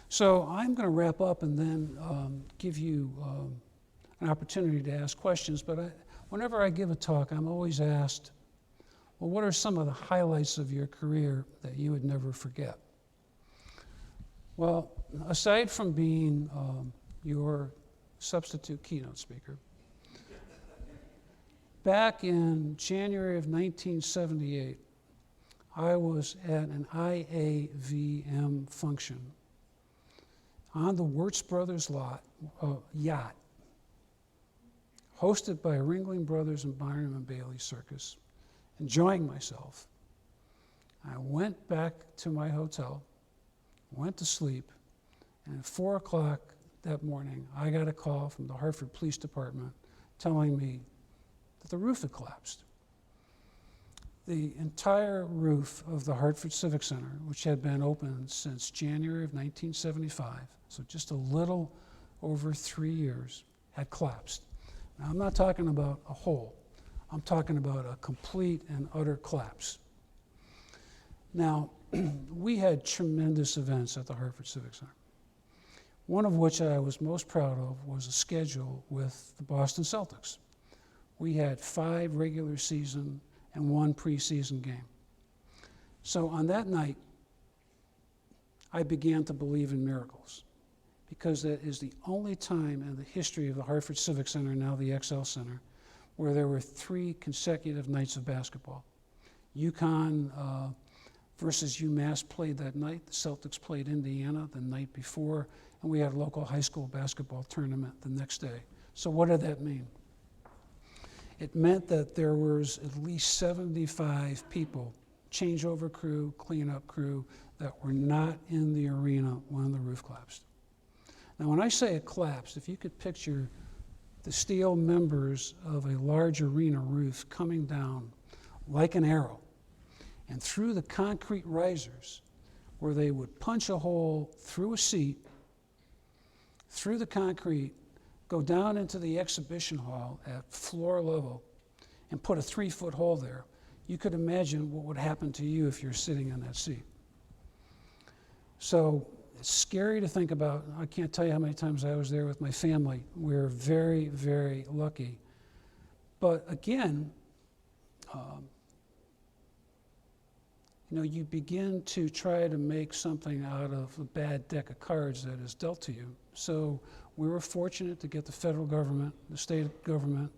[SPEAKER 6] So I'm going to wrap up and then give you an opportunity to ask questions, but whenever I give a talk, I'm always asked, well, what are some of the highlights of your career that you would never forget? Well, aside from being your substitute keynote speaker, back in January of 1978, I was at an IAVM function on the Wirtz Brothers yacht, hosted by Ringling Brothers and Byron and Bailey Circus, enjoying myself. I went back to my hotel, went to sleep, and at 4 o'clock that morning, I got a call from the Hartford Police Department telling me that the roof had collapsed. The entire roof of the Hartford Civic Center, which had been open since January of 1975, so just a little over 3 years, had collapsed. Now, I'm not talking about a hole. I'm talking about a complete and utter collapse. Now, we had tremendous events at the Hartford Civic Center, one of which I was most proud of was a schedule with the Boston Celtics. We had 5 regular season and 1 preseason game. So on that night, I began to believe in miracles, because that is the only time in the history of the Hartford Civic Center, now the XL Center, where there were 3 consecutive nights of basketball. UConn versus UMass played that night. The Celtics played Indiana the night before, and we had a local high school basketball tournament the next day. So what did that mean? It meant that there was at least 75 people, changeover crew, cleanup crew, that were not in the arena when the roof collapsed. Now, when I say it collapsed, if you could picture the steel members of a large arena roof coming down like an arrow, and through the concrete risers, where they would punch a hole through a seat, through the concrete, go down into the exhibition hall at floor level, and put a 3-foot hole there, you could imagine what would happen to you if you're sitting in that seat. So it's scary to think about. I can't tell you how many times I was there with my family. We're very, very lucky. But again, you begin to try to make something out of a bad deck of cards that is dealt to you. So we were fortunate to get the federal government, the state government,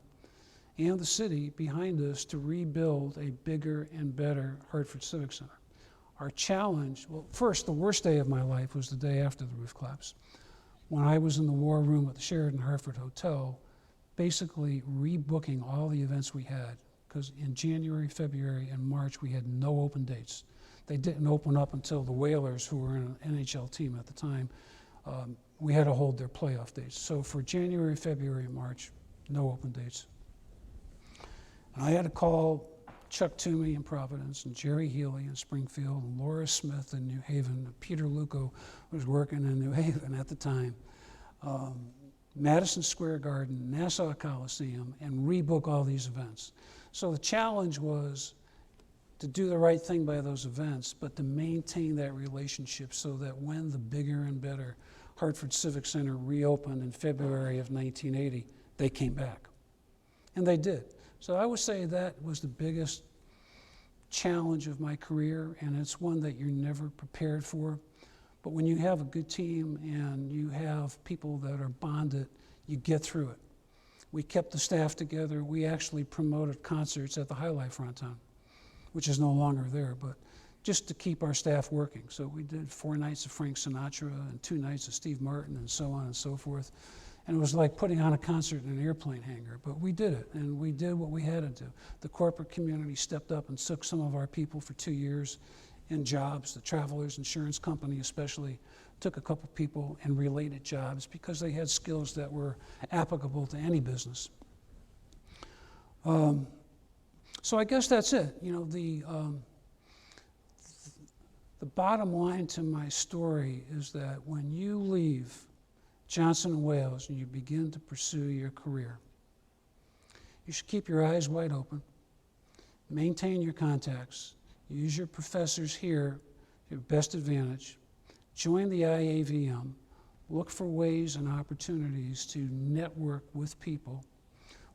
[SPEAKER 6] and the city behind us to rebuild a bigger and better Hartford Civic Center. Our challenge, well, first, the worst day of my life was the day after the roof collapse, when I was in the war room at the Sheraton Hartford Hotel, basically rebooking all the events we had, because in January, February, and March, we had no open dates. They didn't open up until the Whalers, who were an NHL team at the time, we had to hold their playoff dates. So for January, February, and March, no open dates. And I had to call Chuck Toomey in Providence, and Jerry Healy in Springfield, and Laura Smith in New Haven. Peter Luco was working in New Haven at the time. Madison Square Garden, Nassau Coliseum, and rebook all these events. So the challenge was to do the right thing by those events, but to maintain that relationship so that when the bigger and better Hartford Civic Center reopened in February of 1980, they came back. And they did. So I would say that was the biggest challenge of my career, and it's one that you're never prepared for. But when you have a good team and you have people that are bonded, you get through it. We kept the staff together. We actually promoted concerts at the High Life Fronton, which is no longer there, but just to keep our staff working. So we did 4 nights of Frank Sinatra and 2 nights of Steve Martin and so on and so forth. And it was like putting on a concert in an airplane hangar, but we did it, and we did what we had to do. The corporate community stepped up and took some of our people for 2 years in jobs. The Travelers Insurance Company especially took a couple people in related jobs because they had skills that were applicable to any business. So I guess that's it. You know, the bottom line to my story is that when you leave Johnson & Wales and you begin to pursue your career, you should keep your eyes wide open, maintain your contacts, use your professors here to your best advantage, join the IAVM, look for ways and opportunities to network with people.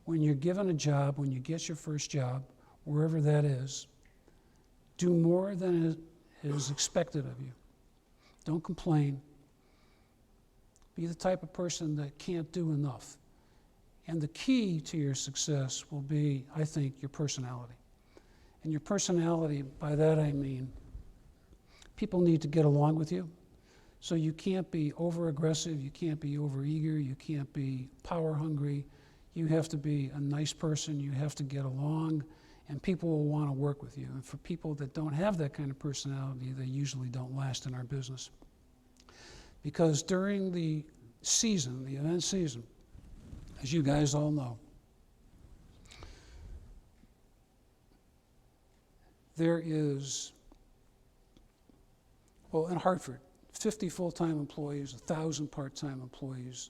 [SPEAKER 6] When you're given a job, when you get your first job, wherever that is, do more than is expected of you. Don't complain. Be the type of person that can't do enough. And the key to your success will be, I think, your personality. And your personality, by that I mean, people need to get along with you. So you can't be over-aggressive, you can't be over-eager, you can't be power-hungry. You have to be a nice person, you have to get along, and people will want to work with you. And for people that don't have that kind of personality, they usually don't last in our business. Because during the season, the event season, as you guys all know, there is, well, in Hartford, 50 full-time employees, 1,000 part-time employees.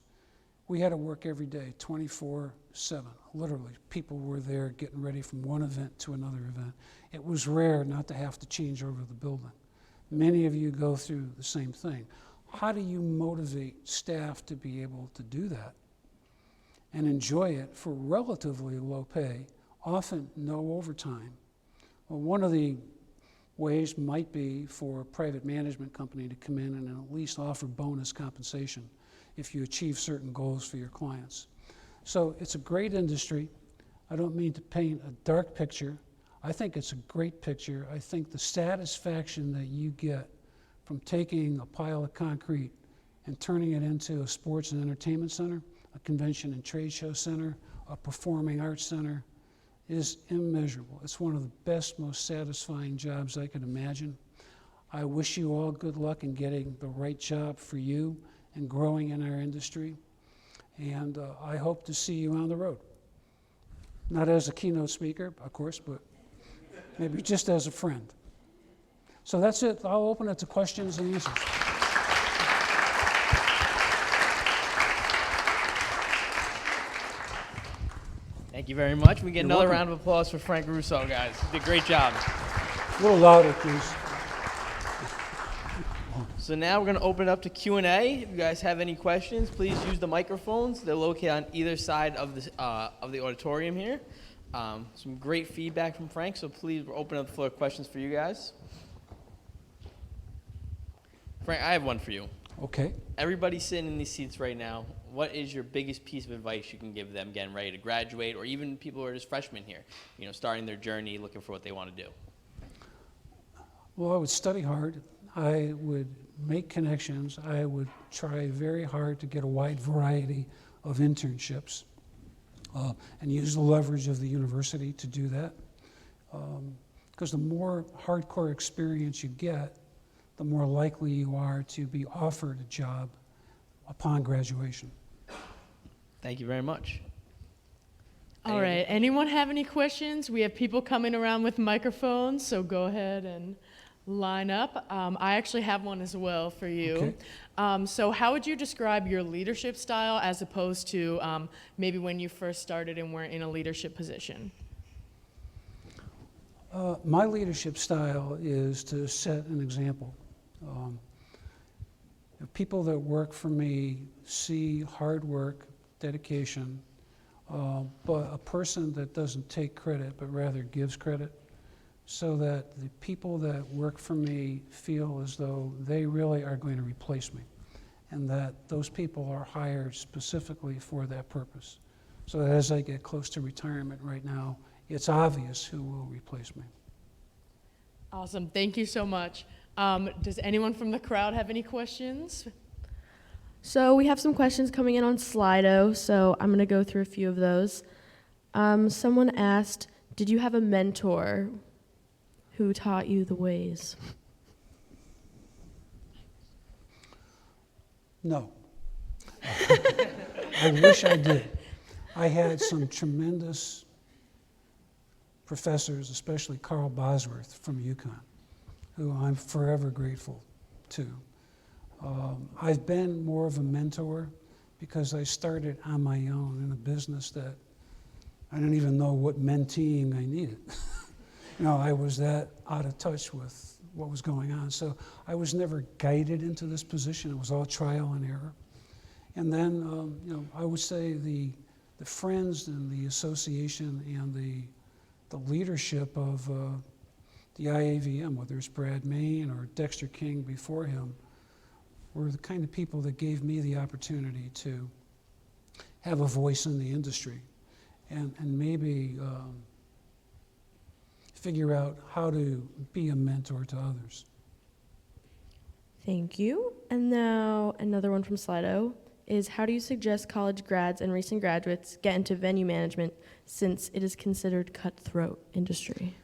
[SPEAKER 6] We had to work every day, 24/7. Literally, people were there getting ready from one event to another event. It was rare not to have to change over the building. Many of you go through the same thing. How do you motivate staff to be able to do that and enjoy it for relatively low pay, often no overtime? Well, one of the ways might be for a private management company to come in and at least offer bonus compensation if you achieve certain goals for your clients. So it's a great industry. I don't mean to paint a dark picture. I think it's a great picture. I think the satisfaction that you get from taking a pile of concrete and turning it into a sports and entertainment center, a convention and trade show center, a performing arts center, is immeasurable. It's one of the best, most satisfying jobs I could imagine. I wish you all good luck in getting the right job for you and growing in our industry. And I hope to see you on the road. Not as a keynote speaker, of course, but maybe just as a friend. So that's it. I'll open it to questions and answers.
[SPEAKER 2] Thank you very much. We get
[SPEAKER 6] You're
[SPEAKER 2] another
[SPEAKER 6] welcome.
[SPEAKER 2] round of applause for Frank Russo, guys. You did a great job.
[SPEAKER 6] A little louder, please.
[SPEAKER 2] So now we're going to open it up to Q&A. If you guys have any questions, please use the microphones. They're located on either side of the auditorium here. Some great feedback from Frank, so please, we're opening up the floor questions for you guys. Frank, I have one for you.
[SPEAKER 6] Okay.
[SPEAKER 2] Everybody's sitting in these seats right now. What is your biggest piece of advice you can give them getting ready to graduate, or even people who are just freshmen here, starting their journey, looking for what they want to do?
[SPEAKER 6] Well, I would study hard. I would make connections. I would try very hard to get a wide variety of internships. and use the leverage of the university to do that. Because the more hardcore experience you get, the more likely you are to be offered a job upon graduation.
[SPEAKER 2] Thank you very much.
[SPEAKER 1] All right. Anyone have any questions? We have people coming around with microphones, so go ahead and line up. I actually have one as well for you.
[SPEAKER 6] Okay.
[SPEAKER 1] So how would you describe your leadership style as opposed to maybe when you first started and weren't in a leadership position?
[SPEAKER 6] My leadership style is to set an example. People that work for me see hard work, dedication, but a person that doesn't take credit but rather gives credit, so that the people that work for me feel as though they really are going to replace me, and that those people are hired specifically for that purpose. So that as I get close to retirement right now, it's obvious who will replace me.
[SPEAKER 1] Awesome. Thank you so much. Does anyone from the crowd have any questions?
[SPEAKER 7] So we have some questions coming in on Slido, so I'm going to go through a few of those. Someone asked, did you have a mentor who taught you the ways?
[SPEAKER 6] No. I wish I did. I had some tremendous professors, especially Carl Bosworth from UConn, who I'm forever grateful to. I've been more of a mentor because I started on my own in a business that I didn't even know what menteeing I needed. I was that out of touch with what was going on. So I was never guided into this position. It was all trial and error. And then, I would say the friends and the association and the leadership of the IAVM, whether it's Brad Main or Dexter King before him, were the kind of people that gave me the opportunity to have a voice in the industry and maybe figure out how to be a mentor to others.
[SPEAKER 7] Thank you. And now another one from Slido is, how do you suggest college grads and recent graduates get into venue management since it is considered cutthroat industry?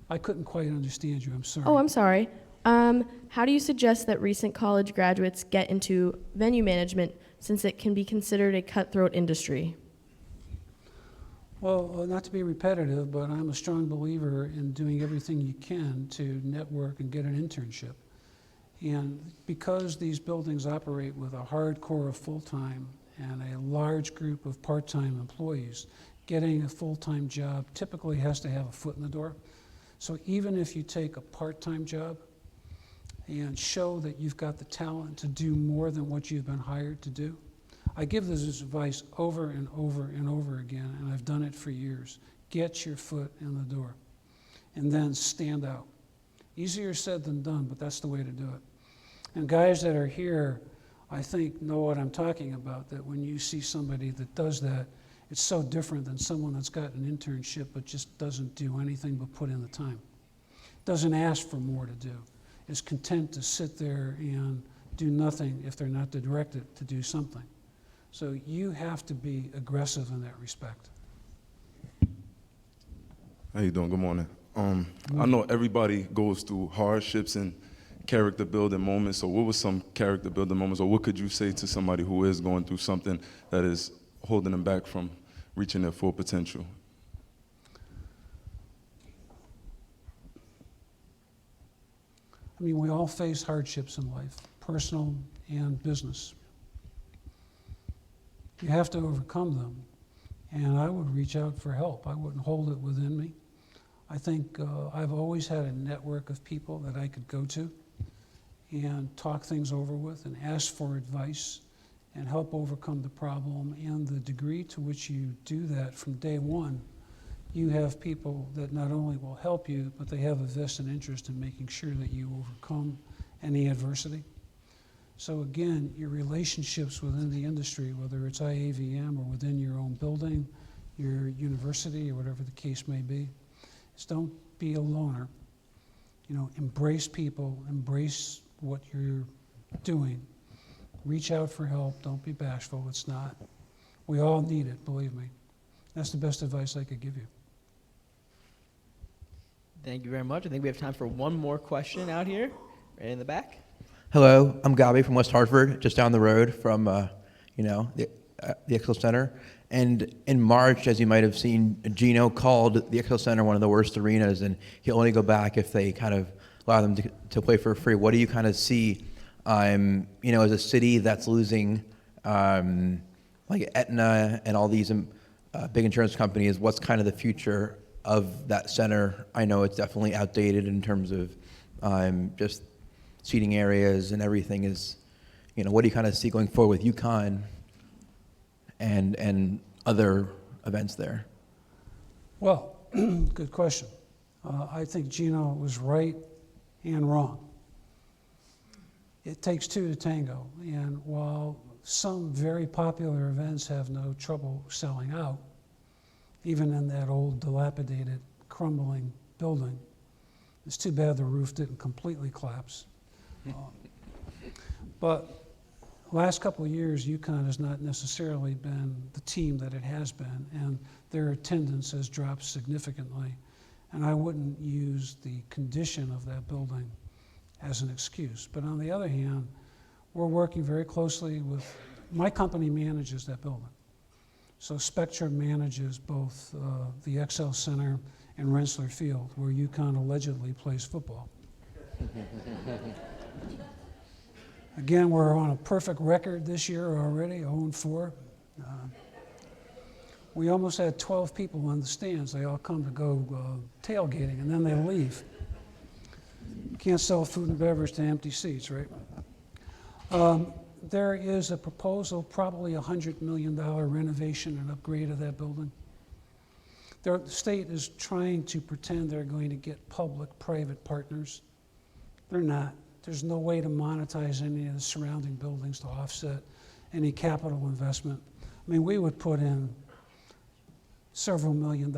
[SPEAKER 6] I couldn't quite understand you, I'm sorry.
[SPEAKER 7] Oh, I'm sorry. How do you suggest that recent college graduates get into venue management since it can be considered a cutthroat industry?
[SPEAKER 6] Well, not to be repetitive, but I'm a strong believer in doing everything you can to network and get an internship. And because these buildings operate with a hard core of full-time and a large group of part-time employees, getting a full-time job typically has to have a foot in the door. So even if you take a part-time job and show that you've got the talent to do more than what you've been hired to do, I give this advice over and over and over again, and I've done it for years. Get your foot in the door and then stand out. Easier said than done, but that's the way to do it. And guys that are here, I think, know what I'm talking about, that when you see somebody that does that, it's so different than someone that's got an internship but just doesn't do anything but put in the time. Doesn't ask for more to do. Is content to sit there and do nothing if they're not directed to do something. So you have to be aggressive in that respect.
[SPEAKER 8] How you doing? Good morning. I know everybody goes through hardships and character building moments. So what was some character building moments, or what could you say to somebody who is going through something that is holding them back from reaching their full potential?
[SPEAKER 6] I mean, we all face hardships in life, personal and business. You have to overcome them, and I would reach out for help. I wouldn't hold it within me. I think I've always had a network of people that I could go to and talk things over with and ask for advice and help overcome the problem. And the degree to which you do that from day one, you have people that not only will help you, but they have a vested interest in making sure that you overcome any adversity. So again, your relationships within the industry, whether it's IAVM or within your own building, your university, or whatever the case may be, is don't be a loner. Embrace people, embrace what you're doing. Reach out for help, don't be bashful, it's not. We all need it, believe me. That's the best advice I could give you.
[SPEAKER 2] Thank you very much. I think we have time for one more question out here, right in the back.
[SPEAKER 9] Hello, I'm Gabi from West Hartford, just down the road from, the Expo Center. And in March, as you might have seen, Gino called the Expo Center one of the worst arenas, and he'll only go back if they kind of allow them to play for free. What do you kind of see, as a city that's losing, like Aetna and all these big insurance companies? What's kind of the future of that center? I know it's definitely outdated in terms of just seating areas and everything is, what do you kind of see going forward with UConn and other events there?
[SPEAKER 6] Well, good question. I think Gino was right and wrong. It takes two to tango, and while some very popular events have no trouble selling out, even in that old dilapidated, crumbling building, it's too bad the roof didn't completely collapse. But last couple of years, UConn has not necessarily been the team that it has been, and their attendance has dropped significantly. And I wouldn't use the condition of that building as an excuse. But on the other hand, we're working very closely with, my company manages that building. So Spectrum manages both the XL Center and Rensselaer Field, where UConn allegedly plays football. Again, we're on a perfect record this year already, 0-4. We almost had 12 people in the stands. They all come to go tailgating, and then they leave. Can't sell food and beverage to empty seats, right? There is a proposal, probably $100 million renovation and upgrade of that building. The state is trying to pretend they're going to get public-private partners. They're not. There's no way to monetize any of the surrounding buildings to offset any capital investment. I mean, we would put in several $1 million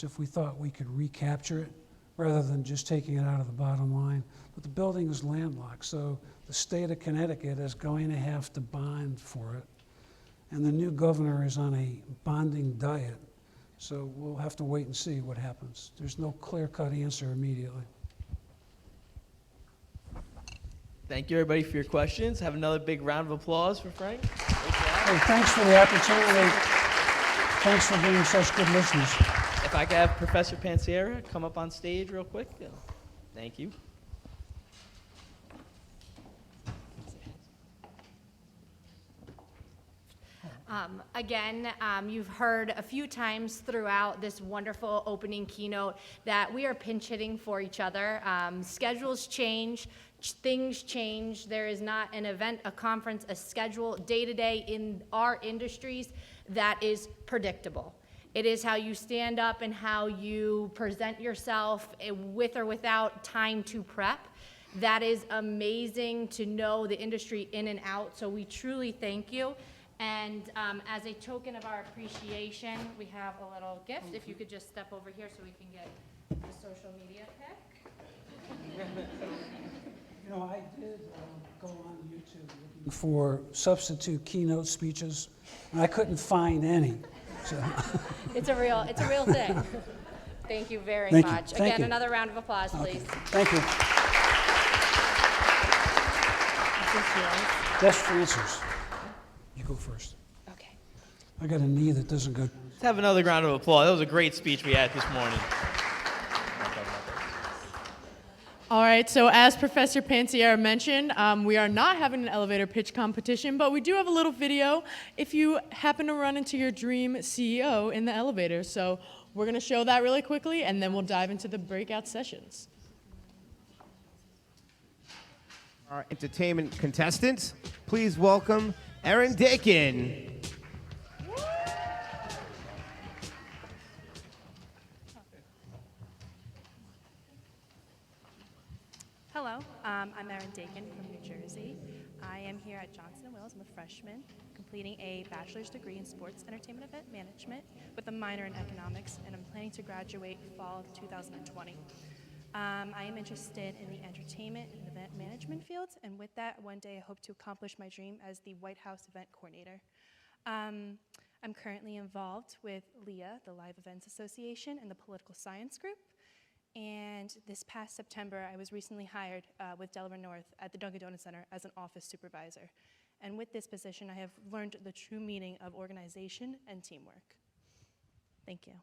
[SPEAKER 6] if we thought we could recapture it rather than just taking it out of the bottom line. But the building is landlocked, so the state of Connecticut is going to have to bond for it. And the new governor is on a bonding diet, so we'll have to wait and see what happens. There's no clear-cut answer immediately.
[SPEAKER 2] Thank you, everybody, for your questions. Have another big round of applause for Frank.
[SPEAKER 6] Hey, thanks for the opportunity. Thanks for being such good listeners.
[SPEAKER 2] If I could have Professor Pansiera come up on stage real quick. Thank you.
[SPEAKER 4] You've heard a few times throughout this wonderful opening keynote that we are pinch hitting for each other. Schedules change, things change. There is not an event, a conference, a schedule day to day in our industries that is predictable. It is how you stand up and how you present yourself with or without time to prep. That is amazing to know the industry in and out, so we truly thank you. And as a token of our appreciation, we have a little gift. If you could just step over here so we can get the social media pic.
[SPEAKER 6] You know, I did go on YouTube looking for substitute keynote speeches, and I couldn't find any. So.
[SPEAKER 4] It's a real thing. Thank you very
[SPEAKER 6] Thank you.
[SPEAKER 4] much.
[SPEAKER 6] Thank
[SPEAKER 4] Again,
[SPEAKER 6] you.
[SPEAKER 4] another round of applause, please.
[SPEAKER 6] Okay. Thank you. Best for answers. You go first.
[SPEAKER 4] Okay.
[SPEAKER 6] I got a knee that doesn't go.
[SPEAKER 2] Let's have another round of applause. That was a great speech we had this morning.
[SPEAKER 1] All right, so as Professor Pansiera mentioned, we are not having an elevator pitch competition, but we do have a little video if you happen to run into your dream CEO in the elevator. So we're going to show that really quickly, and then we'll dive into the breakout sessions.
[SPEAKER 10] Our entertainment contestants, please welcome Aaron Dakin.
[SPEAKER 11] Hello, I'm Erin Dakin from New Jersey. I am here at Johnson & Wales. I'm a freshman, completing a bachelor's degree in sports entertainment event management with a minor in economics, and I'm planning to graduate fall of 2020. I am interested in the entertainment and event management fields, and with that, one day I hope to accomplish my dream as the White House event coordinator. I'm currently involved with LEA, the Live Events Association, and the Political Science Group. And this past September, I was recently hired with Delaware North at the Dunkin' Donuts Center as an office supervisor. And with this position, I have learned the true meaning of organization and teamwork. Thank you.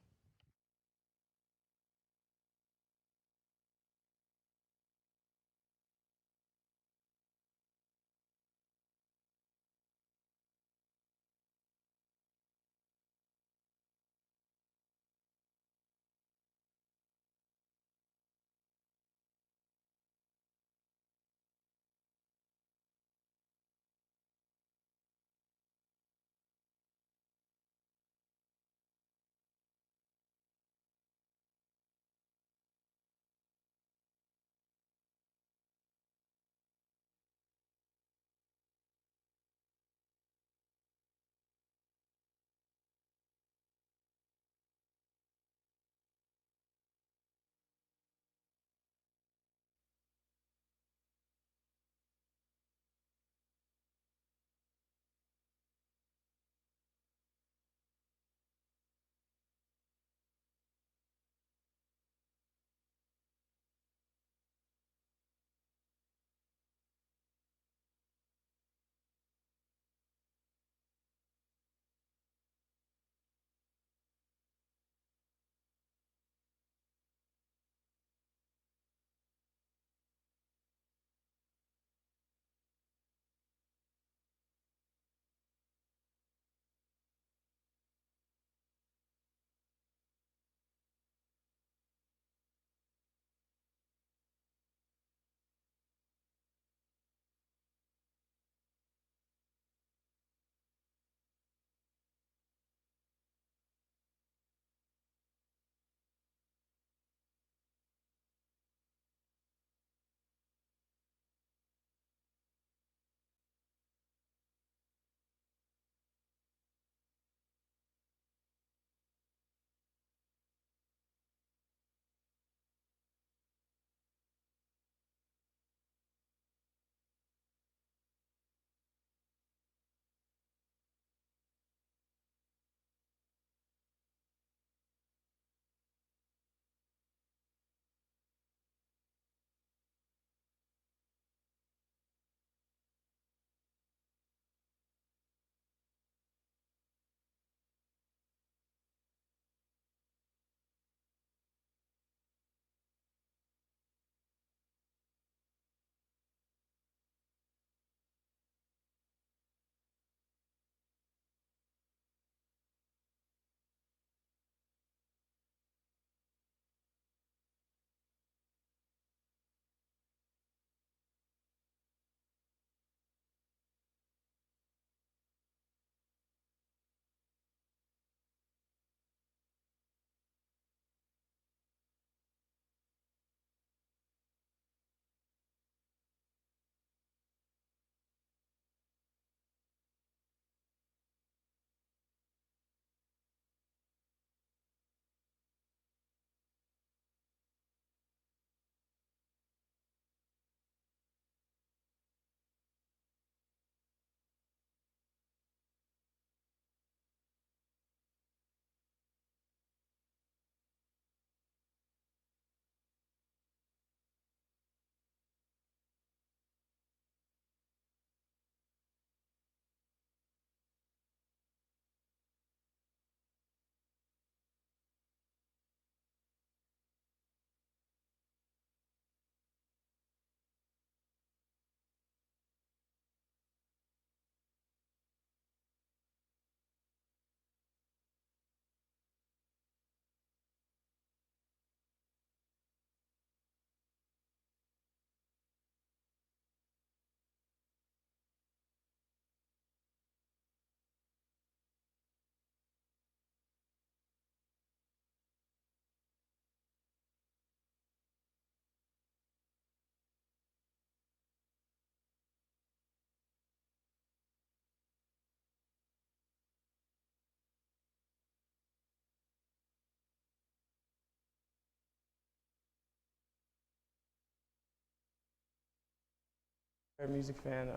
[SPEAKER 12] A music fan,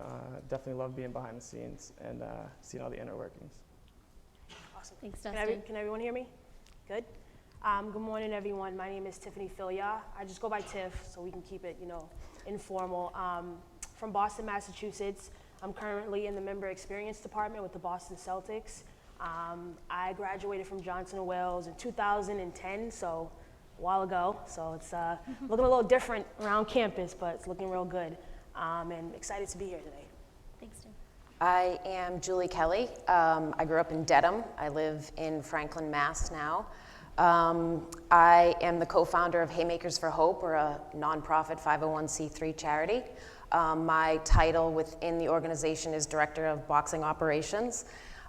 [SPEAKER 12] definitely love being behind the scenes and seeing all the inner workings. Awesome.
[SPEAKER 13] Thanks,
[SPEAKER 12] Can,
[SPEAKER 13] Dustin.
[SPEAKER 12] can everyone hear me? Good. Good morning, everyone. My name is Tiffany Filia. I just go by Tiff, so we can keep it, informal. From Boston, Massachusetts. I'm currently in the member experience department with the Boston Celtics. I graduated from Johnson & Wales in 2010, so a while ago. So it's looking a little different around campus, but it's looking real good. And excited to be here today.
[SPEAKER 13] Thanks, Tim.
[SPEAKER 14] I am Julie Kelly. I grew up in Dedham. I live in Franklin, Mass. now. I am the co-founder of Haymakers for Hope, or a nonprofit 501c3 charity. My title within the organization is Director of Boxing Operations.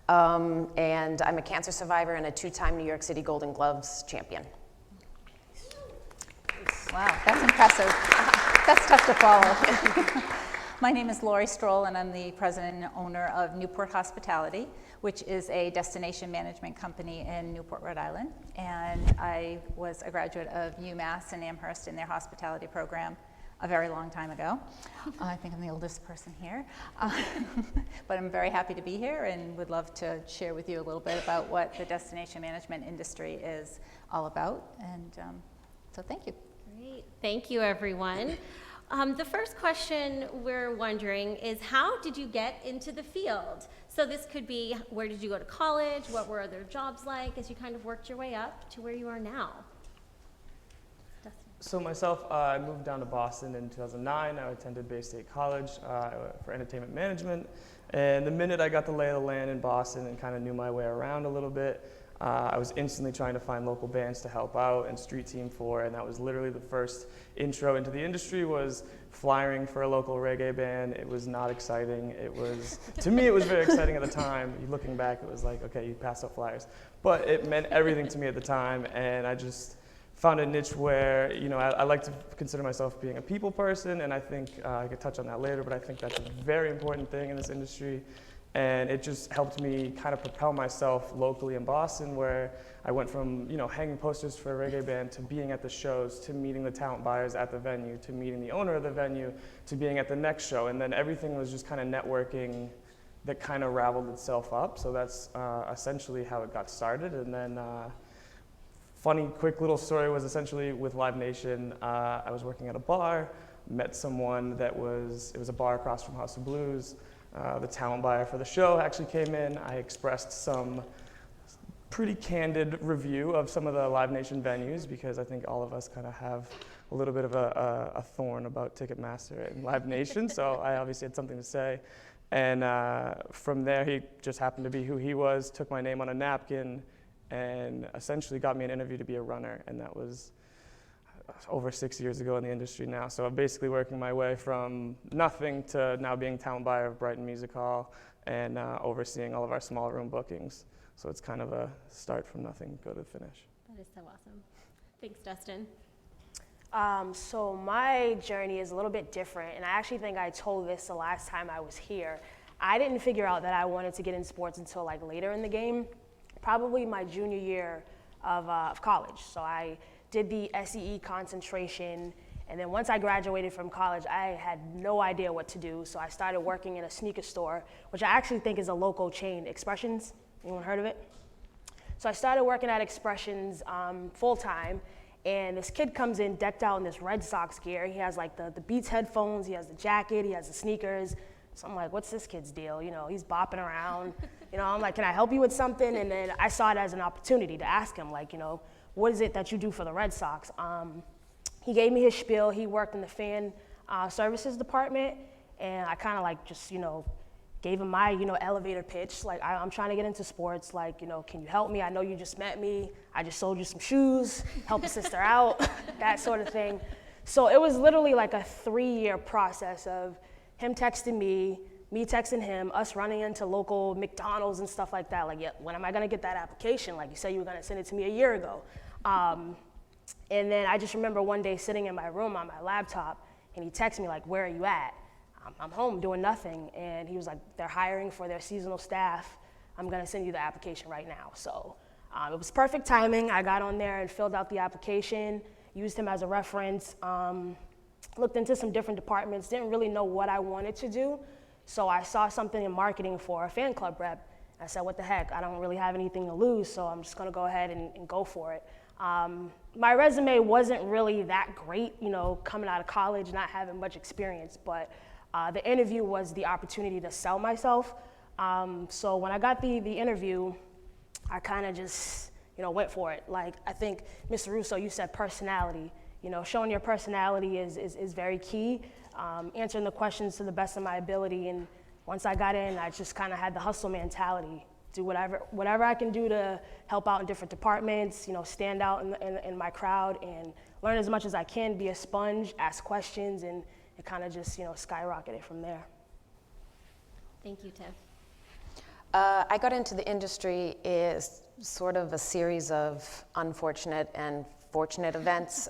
[SPEAKER 14] And I'm a cancer survivor and a 2-time New York City Golden Gloves champion.
[SPEAKER 15] Wow, that's impressive. That's tough to follow. My name is Lori Stroll, and I'm the president and owner of Newport Hospitality, which is a destination management company in Newport, Rhode Island. And I was a graduate of UMass and Amherst in their hospitality program a very long time ago. I think I'm the oldest person here. But I'm very happy to be here and would love to share with you a little bit about what the destination management industry is all about. And so thank you.
[SPEAKER 13] Great. Thank you, everyone. The first question we're wondering is, how did you get into the field? So this could be, where did you go to college? What were other jobs like as you kind of worked your way up to where you are now?
[SPEAKER 16] So myself, I moved down to Boston in 2009. I attended Bay State College for entertainment management. And the minute I got the lay of the land in Boston and kind of knew my way around a little bit, I was instantly trying to find local bands to help out and street team for, and that was literally the first intro into the industry, was flyering for a local reggae band. It was not exciting. It was, to me, it was very exciting at the time. Looking back, it was like, okay, you passed out flyers. But it meant everything to me at the time, and I just found a niche where, I like to consider myself being a people person, and I think I could touch on that later, but I think that's a very important thing in this industry. And it just helped me kind of propel myself locally in Boston, where I went from, hanging posters for a reggae band to being at the shows, to meeting the talent buyers at the venue, to meeting the owner of the venue, to being at the next show. And then everything was just kind of networking that kind of raveled itself up. So that's essentially how it got started. And then funny, quick little story was essentially with Live Nation. I was working at a bar, met someone it was a bar across from House of Blues. The talent buyer for the show actually came in. I expressed some pretty candid review of some of the Live Nation venues, because I think all of us kind of have a little bit of a thorn about Ticketmaster and Live Nation, so I obviously had something to say. And from there, he just happened to be who he was, took my name on a napkin, and essentially got me an interview to be a runner, and that was over 6 years ago in the industry now. So I'm basically working my way from nothing to now being talent buyer of Brighton Music Hall and overseeing all of our small room bookings. So it's kind of a start from nothing, go to finish.
[SPEAKER 13] That is so awesome. Thanks, Dustin.
[SPEAKER 12] So my journey is a little bit different, and I actually think I told this the last time I was here. I didn't figure out that I wanted to get in sports until like later in the game, probably my junior year of college. So I did the SEE concentration, and then once I graduated from college, I had no idea what to do, so I started working in a sneaker store, which I actually think is a local chain, Expressions. Anyone heard of it? So I started working at Expressions full-time, and this kid comes in decked out in this Red Sox gear. He has like the Beats headphones, he has the jacket, he has the sneakers. So I'm like, what's this kid's deal? He's bopping around. I'm like, can I help you with something? And then I saw it as an opportunity to ask him, like, what is it that you do for the Red Sox? He gave me his spiel. He worked in the fan services department, and I kind of like just, gave him my, elevator pitch. Like, I'm trying to get into sports. Like, can you help me? I know you just met me. I just sold you some shoes, help a sister out, that sort of thing. So it was literally like a 3-year process of him texting me texting him, us running into local McDonald's and stuff like that. Like, yeah, when am I gonna get that application? Like, you said you were gonna send it to me a year ago. And then I just remember one day sitting in my room on my laptop, and he texted me like, where are you at? I'm home doing nothing. And he was like, they're hiring for their seasonal staff. I'm gonna send you the application right now. So it was perfect timing. I got on there and filled out the application, used him as a reference, looked into some different departments, didn't really know what I wanted to do. So I saw something in marketing for a fan club rep, I said, what the heck, I don't really have anything to lose, so I'm just gonna go ahead and go for it. My resume wasn't really that great, you know, coming out of college, not having much experience, but the interview was the opportunity to sell myself. So when I got the interview, I kind of just, you know, went for it. Like, I think, Mr. Russo, you said personality. You know, showing your personality is very key. Answering the questions to the best of my ability, and once I got in, I just kind of had the hustle mentality. Do whatever I can do to help out in different departments, you know, stand out in my crowd and learn as much as I can, be a sponge, ask questions, and it kind of just, you know, skyrocketed from there.
[SPEAKER 13] Thank you, Tiff.
[SPEAKER 14] I got into the industry as sort of a series of unfortunate and fortunate events.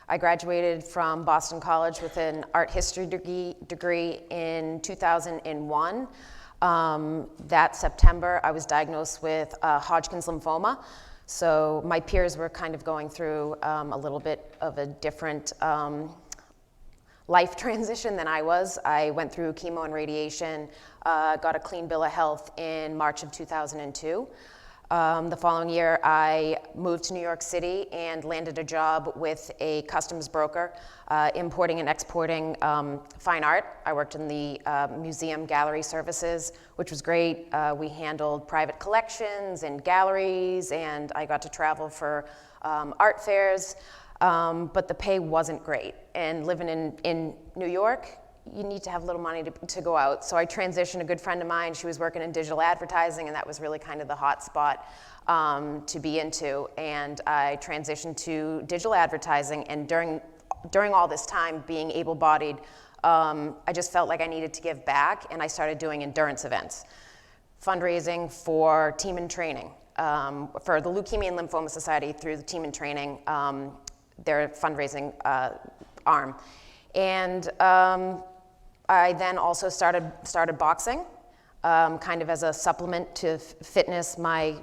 [SPEAKER 14] I graduated from Boston College with an art history degree in 2001. That September, I was diagnosed with Hodgkin's lymphoma. So my peers were kind of going through a little bit of a different life transition than I was. I went through chemo and radiation, got a clean bill of health in March of 2002. The following year, I moved to New York City and landed a job with a customs broker, importing and exporting fine art. I worked in the museum gallery services, which was great. We handled private collections and galleries, and I got to travel for art fairs, but the pay wasn't great. And living in New York, you need to have a little money to go out. So I transitioned. A good friend of mine, she was working in digital advertising, and that was really kind of the hot spot to be into. And I transitioned to digital advertising, and during all this time, being able-bodied, I just felt like I needed to give back, and I started doing endurance events, fundraising for Team in Training, for the Leukemia and Lymphoma Society through the Team in Training, their fundraising arm. And I then also started boxing, kind of as a supplement to fitness, my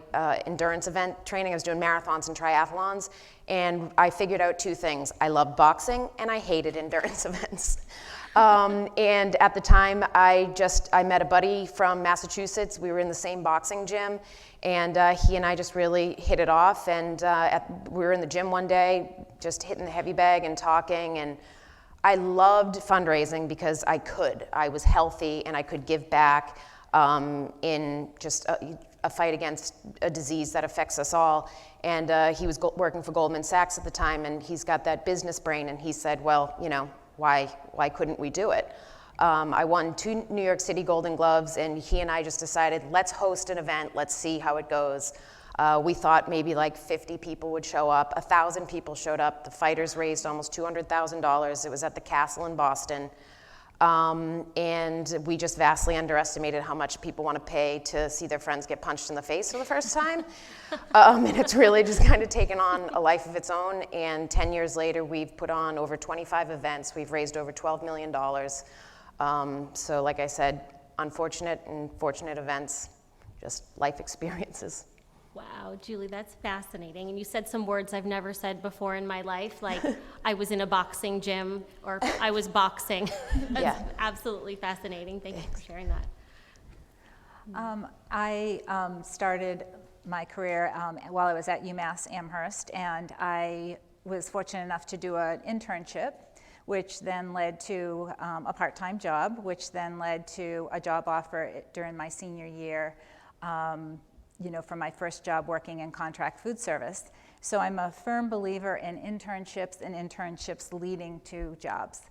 [SPEAKER 14] endurance event training. I was doing marathons and triathlons, and I figured out two things. I loved boxing, and I hated endurance events. And at the time, I met a buddy from Massachusetts. We were in the same boxing gym, and he and I just really hit it off. And we were in the gym one day, just hitting the heavy bag and talking, and I loved fundraising because I could. I was healthy and I could give back in just a fight against a disease that affects us all. And he was working for Goldman Sachs at the time, and he's got that business brain, and he said, well, you know, why couldn't we do it? I won 2 New York City Golden Gloves, and he and I just decided, let's host an event, let's see how it goes. We thought maybe like 50 people would show up. 1,000 people showed up. The fighters raised almost $200,000. It was at the Castle in Boston. And we just vastly underestimated how much people want to pay to see their friends get punched in the face for the first time. And it's really just kind of taken on a life of its own. And 10 years later, we've put on over 25 events. We've raised over $12 million. So like I said, unfortunate and fortunate events, just life experiences.
[SPEAKER 13] Wow, Julie, that's fascinating. And you said some words I've never said before in my life, like I was in a boxing gym or I was boxing. That's absolutely fascinating. Thank you for sharing that.
[SPEAKER 15] I started my career while I was at UMass Amherst, and I was fortunate enough to do an internship, which then led to a part-time job, which then led to a job offer during my senior year. You know, for my first job working in contract food service. So I'm a firm believer in internships and internships leading to jobs.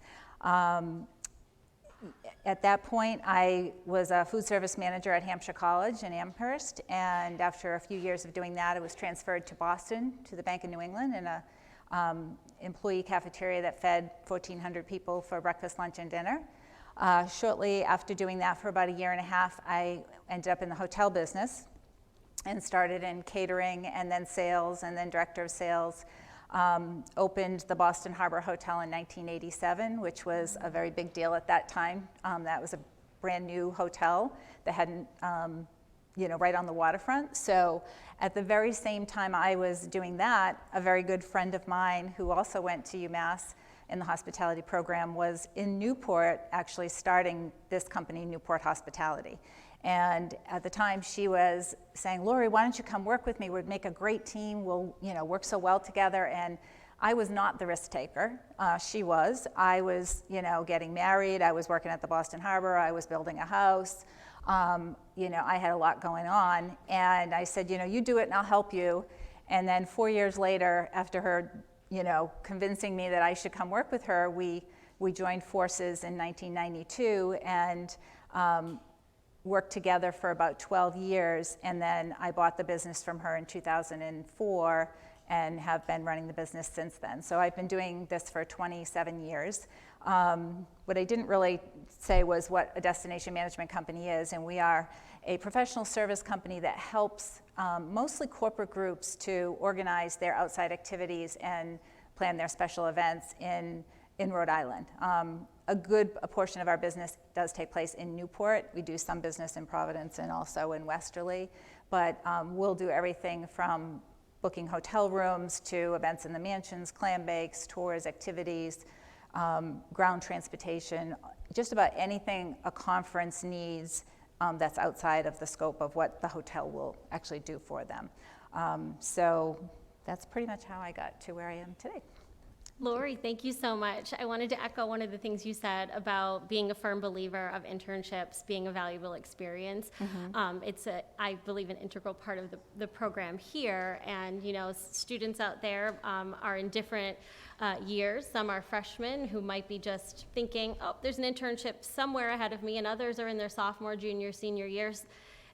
[SPEAKER 15] At that point, I was a food service manager at Hampshire College in Amherst, and after a few years of doing that, I was transferred to Boston, to the Bank of New England, in a employee cafeteria that fed 1,400 people for breakfast, lunch, and dinner. Shortly after doing that for about a year and a half, I ended up in the hotel business and started in catering and then sales and then director of sales. Opened the Boston Harbor Hotel in 1987, which was a very big deal at that time. That was a brand new hotel that hadn't, you know, right on the waterfront. So at the very same time I was doing that, a very good friend of mine who also went to UMass in the hospitality program was in Newport, actually starting this company, Newport Hospitality. And at the time, she was saying, Lori, why don't you come work with me? We'd make a great team. We'll, work so well together. And I was not the risk taker. She was. I was, getting married. I was working at the Boston Harbor. I was building a house. I had a lot going on. And I said, you do it and I'll help you. And then 4 years later, after her, convincing me that I should come work with her, we joined forces in 1992 and worked together for about 12 years. And then I bought the business from her in 2004 and have been running the business since then. So I've been doing this for 27 years. What I didn't really say was what a destination management company is, and we are a professional service company that helps mostly corporate groups to organize their outside activities and plan their special events in Rhode Island. A portion of our business does take place in Newport. We do some business in Providence and also in Westerly, but we'll do everything from booking hotel rooms to events in the mansions, clam bakes, tours, activities, ground transportation, just about anything a conference needs that's outside of the scope of what the hotel will actually do for them. So that's pretty much how I got to where I am today.
[SPEAKER 13] Lori, thank you so much. I wanted to echo one of the things you said about being a firm believer of internships being a valuable experience. It's, I believe, an integral part of the program here. And, students out there are in different years. Some are freshmen who might be just thinking, oh, there's an internship somewhere ahead of me, and others are in their sophomore, junior, senior years,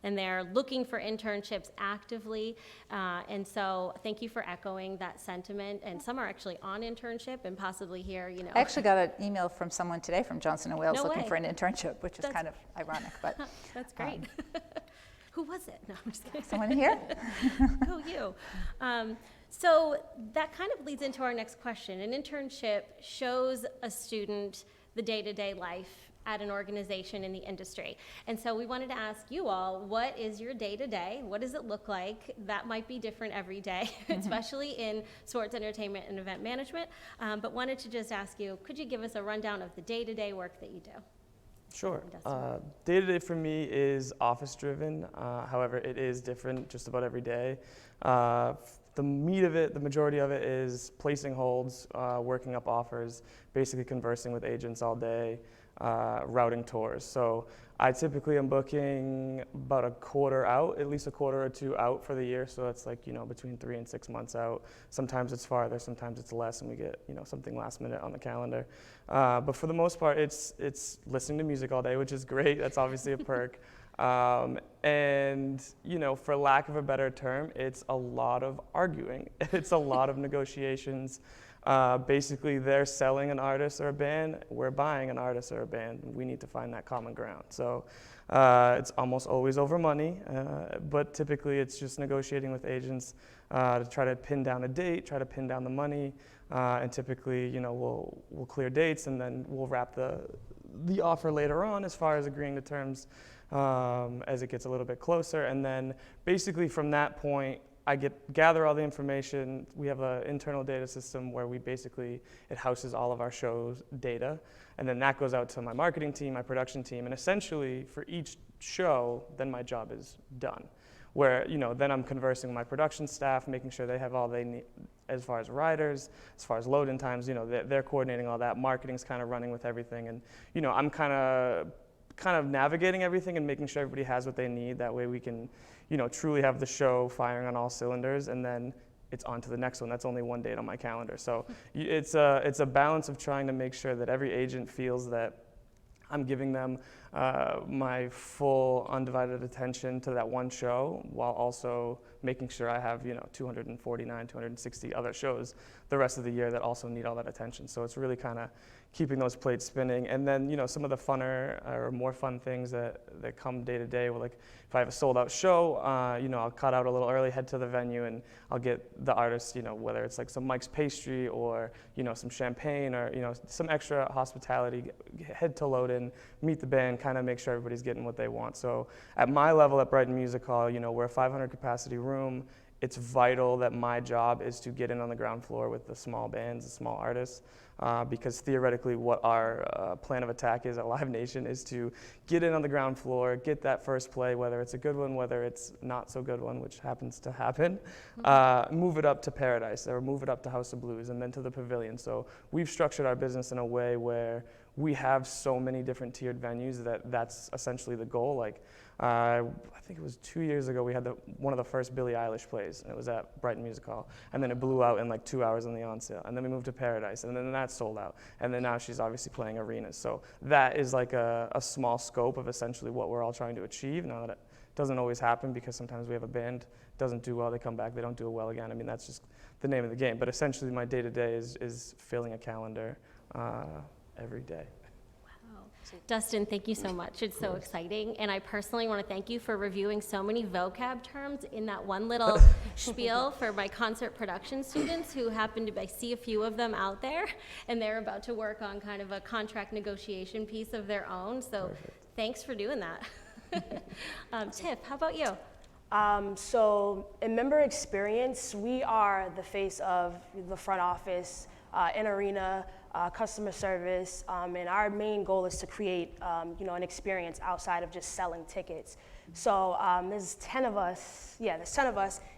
[SPEAKER 13] and they're looking for internships actively. And so thank you for echoing that sentiment. And some are actually on internship and possibly here,
[SPEAKER 15] I actually got an email from someone today from Johnson & Wales
[SPEAKER 13] No
[SPEAKER 15] looking
[SPEAKER 13] way.
[SPEAKER 15] for an internship, which is kind of ironic, but.
[SPEAKER 13] That's great. Who was it? No, I'm just kidding.
[SPEAKER 15] Someone here?
[SPEAKER 13] Go you. So that kind of leads into our next question. An internship shows a student the day-to-day life at an organization in the industry. And so we wanted to ask you all, what is your day-to-day? What does it look like? That might be different every day, especially in sports, entertainment, and event management. But wanted to just ask you, could you give us a rundown of the day-to-day work that you do?
[SPEAKER 16] Sure. Day-to-day for me is office-driven. However, it is different just about every day. The meat of it, the majority of it is placing holds, working up offers, basically conversing with agents all day, routing tours. So I typically am booking about a quarter out, at least a quarter or two out for the year. So that's like, between 3 and 6 months out. Sometimes it's farther, sometimes it's less, and we get, something last minute on the calendar. But for the most part, it's listening to music all day, which is great. That's obviously a perk. And, for lack of a better term, it's a lot of arguing. It's a lot of negotiations. Basically, they're selling an artist or a band, we're buying an artist or a band, and we need to find that common ground. So it's almost always over money, but typically it's just negotiating with agents to try to pin down a date, try to pin down the money, and typically, we'll clear dates, and then we'll wrap the offer later on as far as agreeing to terms as it gets a little bit closer. And then basically from that point, I gather all the information. We have an internal data system where it houses all of our shows' data. And then that goes out to my marketing team, my production team. And essentially for each show, then my job is done. Where, then I'm conversing with my production staff, making sure they have all they need as far as riders, as far as load-in times, they're coordinating all that. Marketing's kind of running with everything. And, I'm kind of navigating everything and making sure everybody has what they need. That way we can, truly have the show firing on all cylinders, and then it's on to the next one. That's only one date on my calendar. So it's a balance of trying to make sure that every agent feels that I'm giving them my full undivided attention to that one show, while also making sure I have 249, 260 other shows the rest of the year that also need all that attention. So it's really kind of keeping those plates spinning. And then some of the funner or more fun things that come day to day, like if I have a sold out show, I'll cut out a little early, head to the venue, and I'll get the artist, whether it's like some Mike's pastry or some champagne or some extra hospitality, head to load in, meet the band, kind of make sure everybody's getting what they want. So at my level at Brighton Music Hall, we're a 500 capacity room. it's vital that my job is to get in on the ground floor with the small bands, the small artists, because theoretically what our plan of attack is at Live Nation is to get in on the ground floor, get that first play, whether it's a good one, whether it's not so good one, which happens to happen, move it up to Paradise or move it up to House of Blues and then to the Pavilion. So we've structured our business in a way where we have so many different tiered venues that that's essentially the goal. Like, I think it was 2 years ago we had one of the first Billie Eilish plays, and it was at Brighton Music Hall, and then it blew out in like 2 hours on the on sale, and then we moved to Paradise, and then that sold out, and then now she's obviously playing arenas. So that is like a small scope of essentially what we're all trying to achieve. Now that it doesn't always happen, because sometimes we have a band doesn't do well, they come back, they don't do it well again. I mean, that's just the name of the game. But essentially my day-to-day is filling a calendar every day.
[SPEAKER 13] Dustin, thank you so much. It's so exciting. And I personally want to thank you for reviewing so many vocab terms in that one little spiel for my concert production students who happen to, I see a few of them out there, and they're about to work on kind of a contract negotiation piece of their own. So thanks for doing that. Tiff, how about you?
[SPEAKER 12] So in member experience, we are the face of the front office, in arena, customer service, and our main goal is to create, an experience outside of just selling tickets. So there's 10 of us,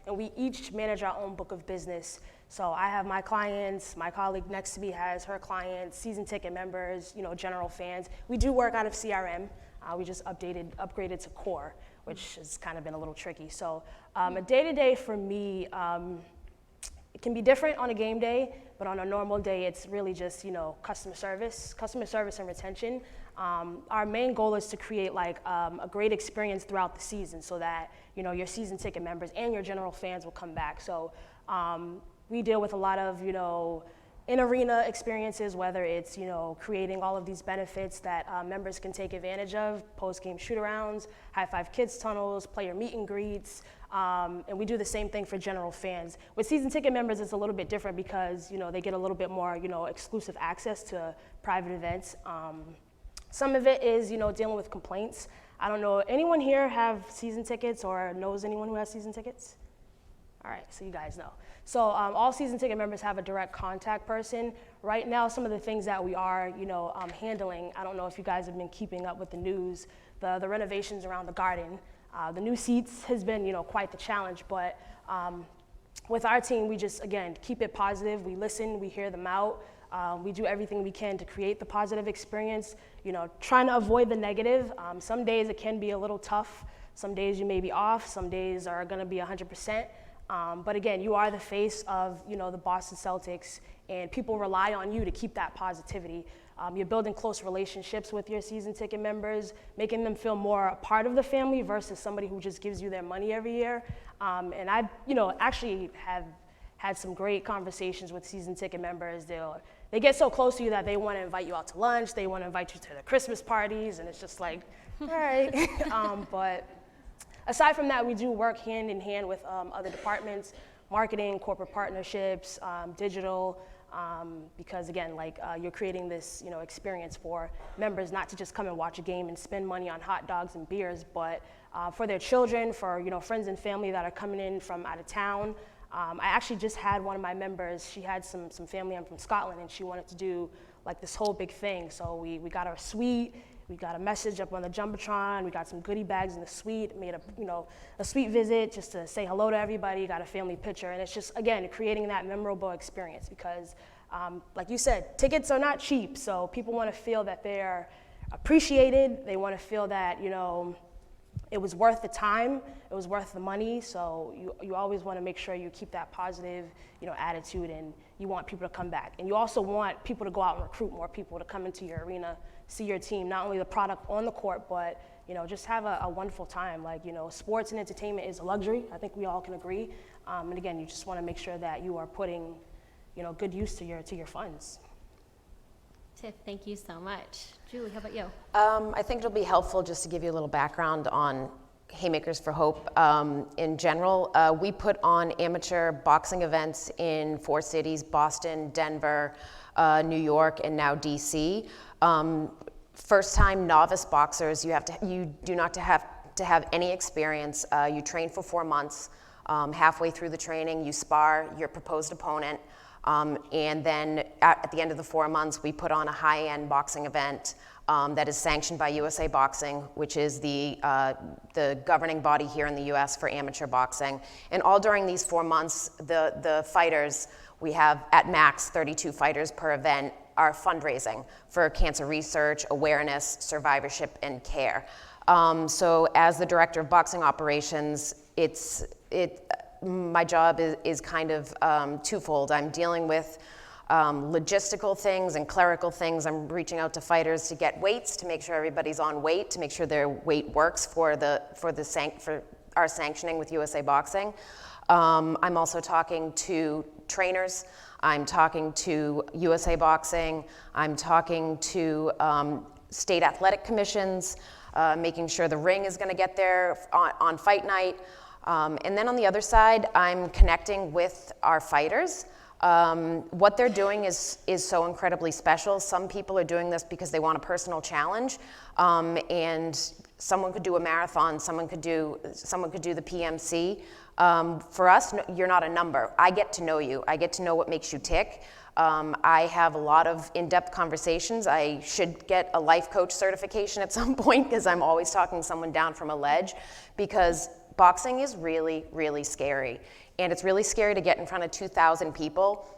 [SPEAKER 12] and we each manage our own book of business. So I have my clients, my colleague next to me has her clients, season ticket members, general fans. We do work out of CRM. We just upgraded to Core, which has kind of been a little tricky. So a day-to-day for me, it can be different on a game day, but on a normal day, it's really just, customer service and retention. Our main goal is to create a great experience throughout the season so that, your season ticket members and your general fans will come back. So we deal with a lot of, in-arena experiences, whether it's, creating all of these benefits that members can take advantage of, post-game shoot-arounds, high-five kids tunnels, player meet and greets, and we do the same thing for general fans. With season ticket members, it's a little bit different because, they get a little bit more, exclusive access to private events. Some of it is, dealing with complaints. I don't know, anyone here have season tickets or knows anyone who has season tickets? All right, so you guys know. So all season ticket members have a direct contact person. Right now, some of the things that we are, handling, I don't know if you guys have been keeping up with the news, the renovations around the Garden. The new seats has been, quite the challenge, but with our team, we just, again, keep it positive. We listen, we hear them out. We do everything we can to create the positive experience, trying to avoid the negative. Some days it can be a little tough. Some days you may be off. Some days are gonna be 100%. But again, you are the face of, the Boston Celtics, and people rely on you to keep that positivity. You're building close relationships with your season ticket members, making them feel more a part of the family versus somebody who just gives you their money every year. And I, actually have had some great conversations with season ticket members. They get so close to you that they want to invite you out to lunch, they want to invite you to the Christmas parties, and it's just like, all right. But aside from that, we do work hand in hand with other departments, marketing, corporate partnerships, digital, because again, you're creating this, experience for members not to just come and watch a game and spend money on hot dogs and beers, but for their children, for friends and family that are coming in from out of town. I actually just had one of my members, she had some family from Scotland, and she wanted to do this whole big thing. So we got her a suite. We got a message up on the Jumbotron. We got some goodie bags in the suite, made a suite visit just to say hello to everybody, got a family picture. And it's just, again, creating that memorable experience because, like you said, tickets are not cheap. So people want to feel that they're appreciated. They want to feel that, it was worth the time, it was worth the money. So you always want to make sure you keep that positive, attitude, and you want people to come back. And you also want people to go out and recruit more people to come into your arena, see your team, not only the product on the court, but just have a wonderful time. Sports and entertainment is a luxury. I think we all can agree. And again, you just want to make sure that you are putting, good use to your funds.
[SPEAKER 13] Tiff, thank you so much. Julie, how about you?
[SPEAKER 14] I think it'll be helpful just to give you a little background on Haymakers for Hope. In general, we put on amateur boxing events in 4 cities, Boston, Denver, New York, and now DC. First-time novice boxers, you do not have to have any experience. You train for 4 months. Halfway through the training, you spar your proposed opponent. And then at the end of the 4 months, we put on a high-end boxing event that is sanctioned by USA Boxing, which is the governing body here in the US for amateur boxing. And all during these 4 months, the fighters, we have at max 32 fighters per event, are fundraising for cancer research, awareness, survivorship, and care. So as the director of boxing operations, my job is kind of twofold. I'm dealing with logistical things and clerical things. I'm reaching out to fighters to get weights, to make sure everybody's on weight, to make sure their weight works for our sanctioning with USA Boxing. I'm also talking to trainers. I'm talking to USA Boxing. I'm talking to state athletic commissions, making sure the ring is going to get there on fight night. And then on the other side, I'm connecting with our fighters. What they're doing is so incredibly special. Some people are doing this because they want a personal challenge, and someone could do a marathon, someone could do the PMC. For us, you're not a number. I get to know you. I get to know what makes you tick. I have a lot of in-depth conversations. I should get a life coach certification at some point because I'm always talking someone down from a ledge, because boxing is really, really scary. And it's really scary to get in front of 2,000 people,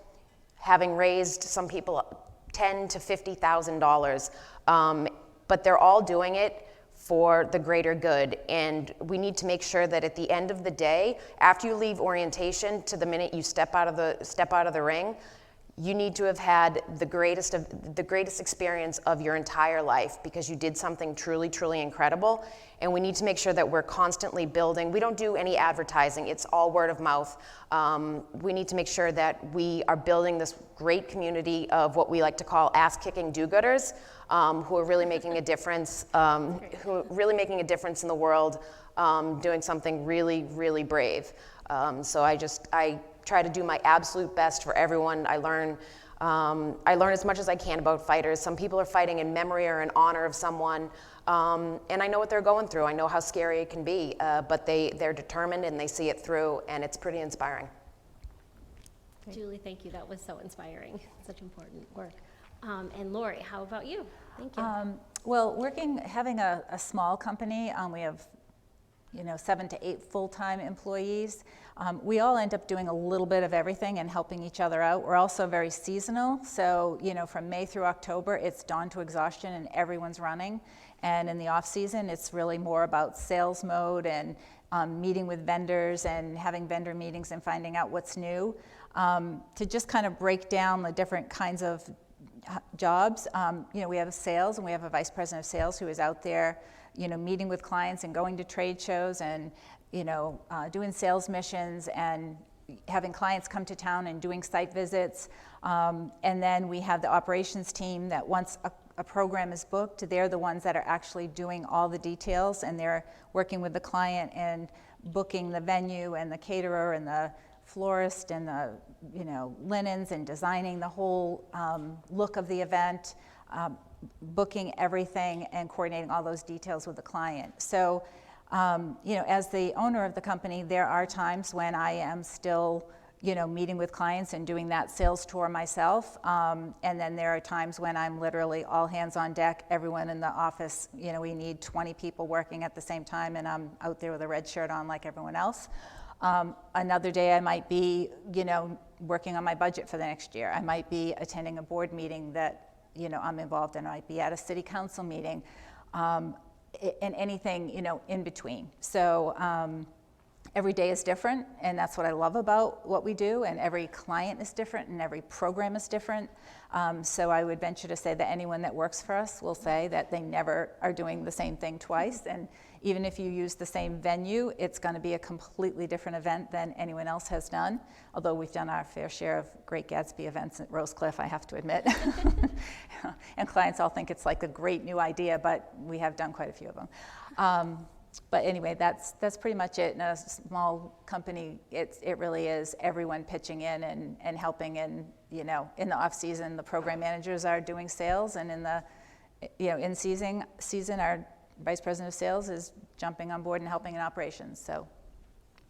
[SPEAKER 14] having raised some people $10,000 to $50,000. But they're all doing it for the greater good. And we need to make sure that at the end of the day, after you leave orientation to the minute you step out of the ring, you need to have had the greatest experience of your entire life, because you did something truly, truly incredible. And we need to make sure that we're constantly building. We don't do any advertising. It's all word of mouth. We need to make sure that we are building this great community of what we like to call ass-kicking do-gooders, who are really making a difference, in the world, doing something really, really brave. So I try to do my absolute best for everyone. I learn as much as I can about fighters. Some people are fighting in memory or in honor of someone, and I know what they're going through. I know how scary it can be, but they're determined and they see it through, and it's pretty inspiring.
[SPEAKER 13] Julie, thank you. That was so inspiring. Such important work. And Lori, how about you? Thank you.
[SPEAKER 15] Well, having a small company, we have 7 to 8 full-time employees. We all end up doing a little bit of everything and helping each other out. We're also very seasonal, so from May through October, it's dawn to exhaustion and everyone's running. And in the off-season, it's really more about sales mode and meeting with vendors and having vendor meetings and finding out what's new. To just kind of break down the different kinds of jobs, we have sales, and we have a vice president of sales who is out there meeting with clients and going to trade shows and, doing sales missions and having clients come to town and doing site visits. And then we have the operations team that once a program is booked, they're the ones that are actually doing all the details, and they're working with the client and booking the venue and the caterer and the florist and the, linens, and designing the whole look of the event, booking everything and coordinating all those details with the client. So, as the owner of the company, there are times when I am still, meeting with clients and doing that sales tour myself. And then there are times when I'm literally all hands on deck, everyone in the office, we need 20 people working at the same time, and I'm out there with a red shirt on like everyone else. Another day I might be, working on my budget for the next year. I might be attending a board meeting that I'm involved in. I might be at a city council meeting, and anything, in between. So every day is different, and that's what I love about what we do, and every client is different, and every program is different. So I would venture to say that anyone that works for us will say that they never are doing the same thing twice, and even if you use the same venue, it's going to be a completely different event than anyone else has done, although we've done our fair share of Great Gatsby events at Rose Cliff, I have to admit. And clients all think it's like a great new idea, but we have done quite a few of them. But anyway, that's pretty much it. In a small company, it really is everyone pitching in and helping. And in the off season, the program managers are doing sales, and in the in season, our vice president of sales is jumping on board and helping in operations. So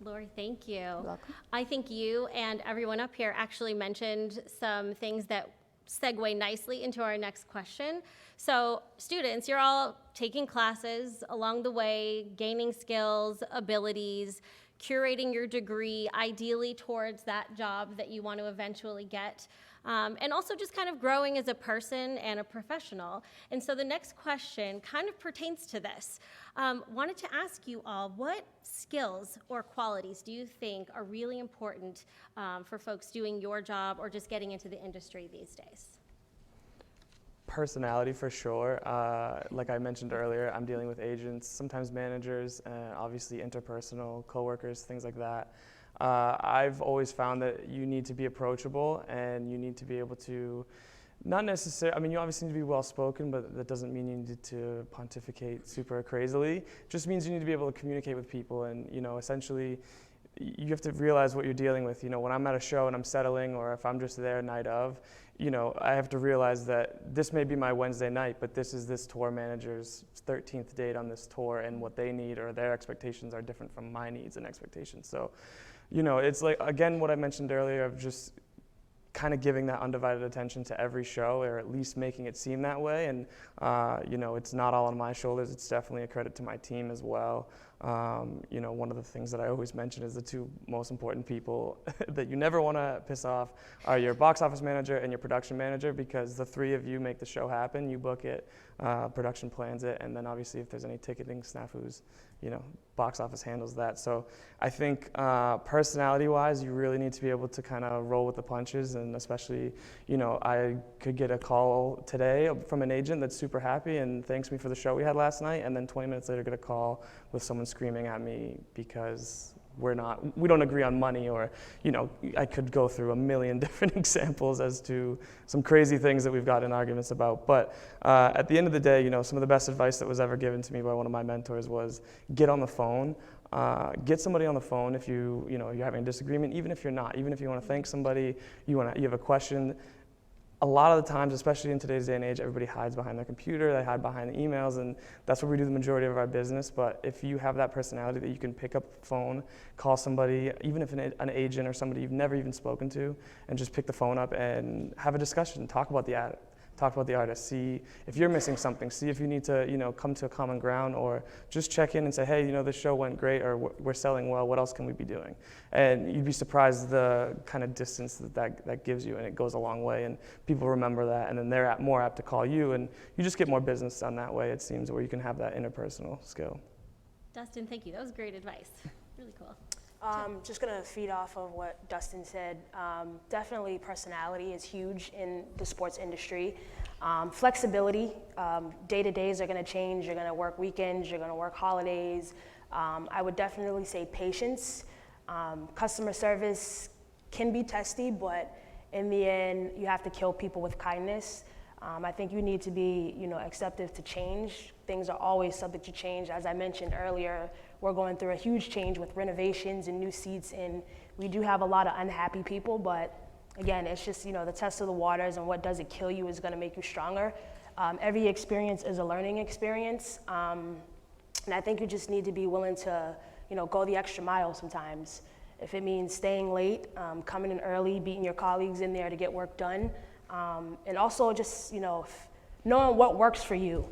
[SPEAKER 13] Lori, thank you.
[SPEAKER 15] welcome.
[SPEAKER 13] I think you and everyone up here actually mentioned some things that segue nicely into our next question. So students, you're all taking classes along the way, gaining skills, abilities, curating your degree, ideally towards that job that you want to eventually get. And also just kind of growing as a person and a professional. And so the next question kind of pertains to this. Wanted to ask you all, what skills or qualities do you think are really important for folks doing your job or just getting into the industry these days?
[SPEAKER 16] Personality for sure. Like I mentioned earlier, I'm dealing with agents, sometimes managers, and obviously interpersonal, coworkers, things like that. I've always found that you need to be approachable and you need to be able to, not necessarily, I mean, you obviously need to be well-spoken, but that doesn't mean you need to pontificate super crazily. It just means you need to be able to communicate with people and, you know, essentially, you have to realize what you're dealing with. You know, when I'm at a show and I'm settling, or if I'm just there night of, you know, I have to realize that this may be my Wednesday night, but this is this tour manager's 13th date on this tour, and what they need or their expectations are different from my needs and expectations. So, you know, it's like, again, what I mentioned earlier of just kind of giving that undivided attention to every show, or at least making it seem that way. And, you know, it's not all on my shoulders. It's definitely a credit to my team as well. You know, one of the things that I always mention is the two most important people that you never want to piss off are your box office manager and your production manager, because the three of you make the show happen. You book it, production plans it, and then obviously if there's any ticketing snafus, you know, box office handles that. So I think personality-wise, you really need to be able to kind of roll with the punches, and especially, you know, I could get a call today from an agent that's super happy and thanks me for the show we had last night, and then 20 minutes later get a call with someone screaming at me because we don't agree on money, or, you know, I could go through a million different examples as to some crazy things that we've gotten arguments about. But at the end of the day, you know, some of the best advice that was ever given to me by one of my mentors was get on the phone. Get somebody on the phone if you know, you're having a disagreement, even if you're not, even if you want to thank somebody, you have a question. A lot of the times, especially in today's day and age, everybody hides behind their computer, they hide behind the emails, and that's where we do the majority of our business. But if you have that personality that you can pick up the phone, call somebody, even if an agent or somebody you've never even spoken to, and just pick the phone up and have a discussion, talk about the artist, see if you're missing something, see if you need to, you know, come to a common ground, or just check in and say, hey, you know, this show went great, or we're selling well, what else can we be doing? And you'd be surprised the kind of distance that gives you, and it goes a long way, and people remember that, and then they're more apt to call you, and you just get more business done that way, it seems, where you can have that interpersonal skill.
[SPEAKER 13] Dustin, thank you. That was great advice. Really cool.
[SPEAKER 12] Just going to feed off of what Dustin said. Definitely personality is huge in the sports industry. Flexibility, day-to-days are going to change. You're going to work weekends, you're going to work holidays. I would definitely say patience. Customer service can be testy, but in the end, you have to kill people with kindness. I think you need to be, you know, acceptive to change. Things are always subject to change. As I mentioned earlier, we're going through a huge change with renovations and new seats, and we do have a lot of unhappy people, but again, it's just, you know, the test of the waters, and what doesn't kill you is gonna make you stronger. Every experience is a learning experience, and I think you just need to be willing to, you know, go the extra mile sometimes. If it means staying late, coming in early, beating your colleagues in there to get work done, and also just, you know, knowing what works for you.